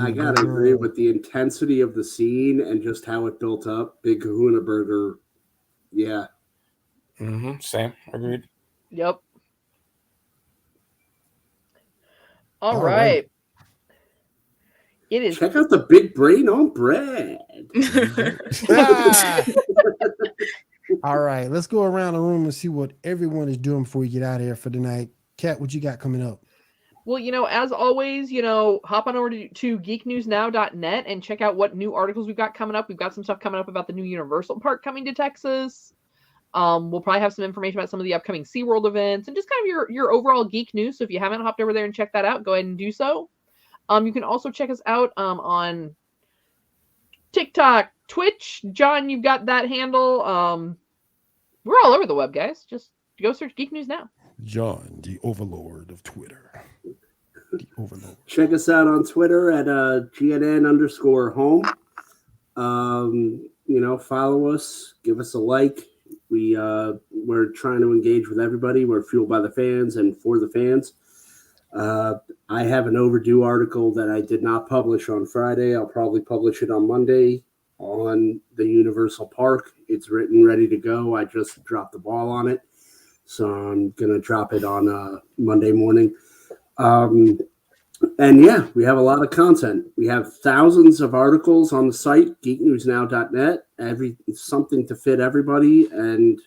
I gotta agree with the intensity of the scene and just how it built up. Big Kahuna Burger, yeah. Mm-hmm. Same. Agreed. Yep. All right. It is. Check out the big brain on Brad. All right, let's go around the room and see what everyone is doing before we get out of here for tonight. Kat, what you got coming up? Well, as always, hop on over to geeknewsnow.net and check out what new articles we've got coming up. We've got some stuff coming up about the new Universal Park coming to Texas. We'll probably have some information about some of the upcoming SeaWorld events and just kind of your overall geek news. So if you haven't hopped over there and checked that out, go ahead and do so. You can also check us out on TikTok, Twitch. John, you've got that handle. We're all over the web, guys. Just go search Geek News Now. John, the overlord of Twitter. The overlord. Check us out on Twitter at GNN_home. Follow us, give us a like. We're trying to engage with everybody. We're fueled by the fans and for the fans. I have an overdue article that I did not publish on Friday. I'll probably publish it on Monday on the Universal Park. It's written, ready to go. I just dropped the ball on it. So I'm going to drop it on Monday morning. And yeah, we have a lot of content. We have thousands of articles on the site, geeknewsnow.net, something to fit everybody, and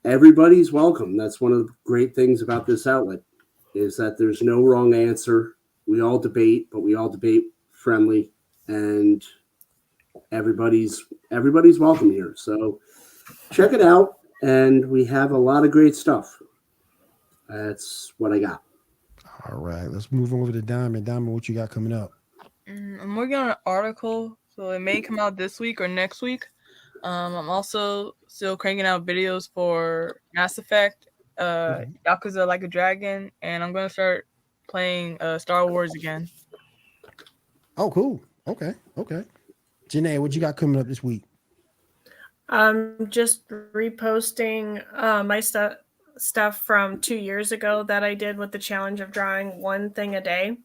everybody's welcome. That's one of the great things about this outlet, is that there's no wrong answer. We all debate, but we all debate friendly, and everybody's welcome here. So check it out, and we have a lot of great stuff. That's what I got. All right, let's move over to Diamond. Diamond, what you got coming up? I'm working on an article, so it may come out this week or next week. I'm also still cranking out videos for Mass Effect, Yakuza Like a Dragon, and I'm going to start playing Star Wars again. Oh, cool. Okay. Janae, what you got coming up this week? I'm just reposting my stuff from 2 years ago that I did with the challenge of drawing one thing a day,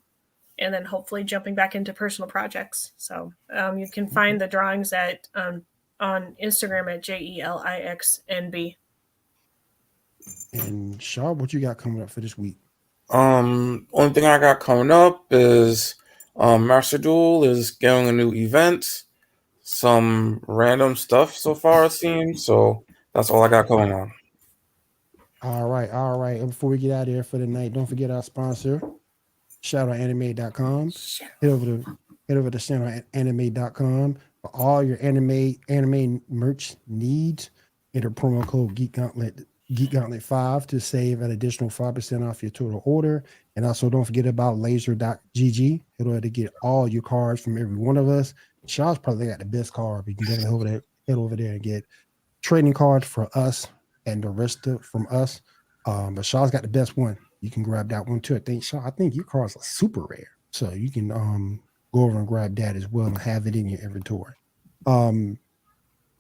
and then hopefully jumping back into personal projects. So you can find the drawings on Instagram at JELIXNB. And Shaw, what you got coming up for this week? Only thing I got coming up is Master Duel is getting a new event. Some random stuff so far, it seems. So that's all I got going on. All right. And before we get out of here for the night, don't forget our sponsor, shadowanime.com. Head over to shadowanime.com for all your anime merch needs. Enter promo code Gauntlet 5 to save an additional 5% off your total order. And also don't forget about laser.gg. It'll to get all your cards from every one of us. Shaw's probably got the best card, but you can definitely head over there and get trading cards for us and the rest from us. But Shaw's got the best one. You can grab that one too. I think your cards are super rare. So you can go over and grab that as well and have it in your inventory. All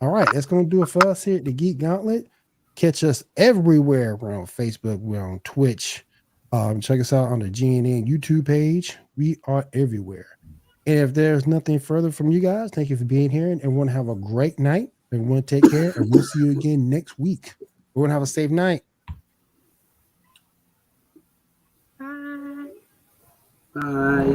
right, that's gonna do it for us here at the Geek Gauntlet. Catch us everywhere. We're on Facebook, we're on Twitch. Check us out on the GNN YouTube page. We are everywhere. And if there's nothing further from you guys, thank you for being here, and everyone have a great night. Everyone take care, and we'll see you again next week. Everyone have a safe night. Bye.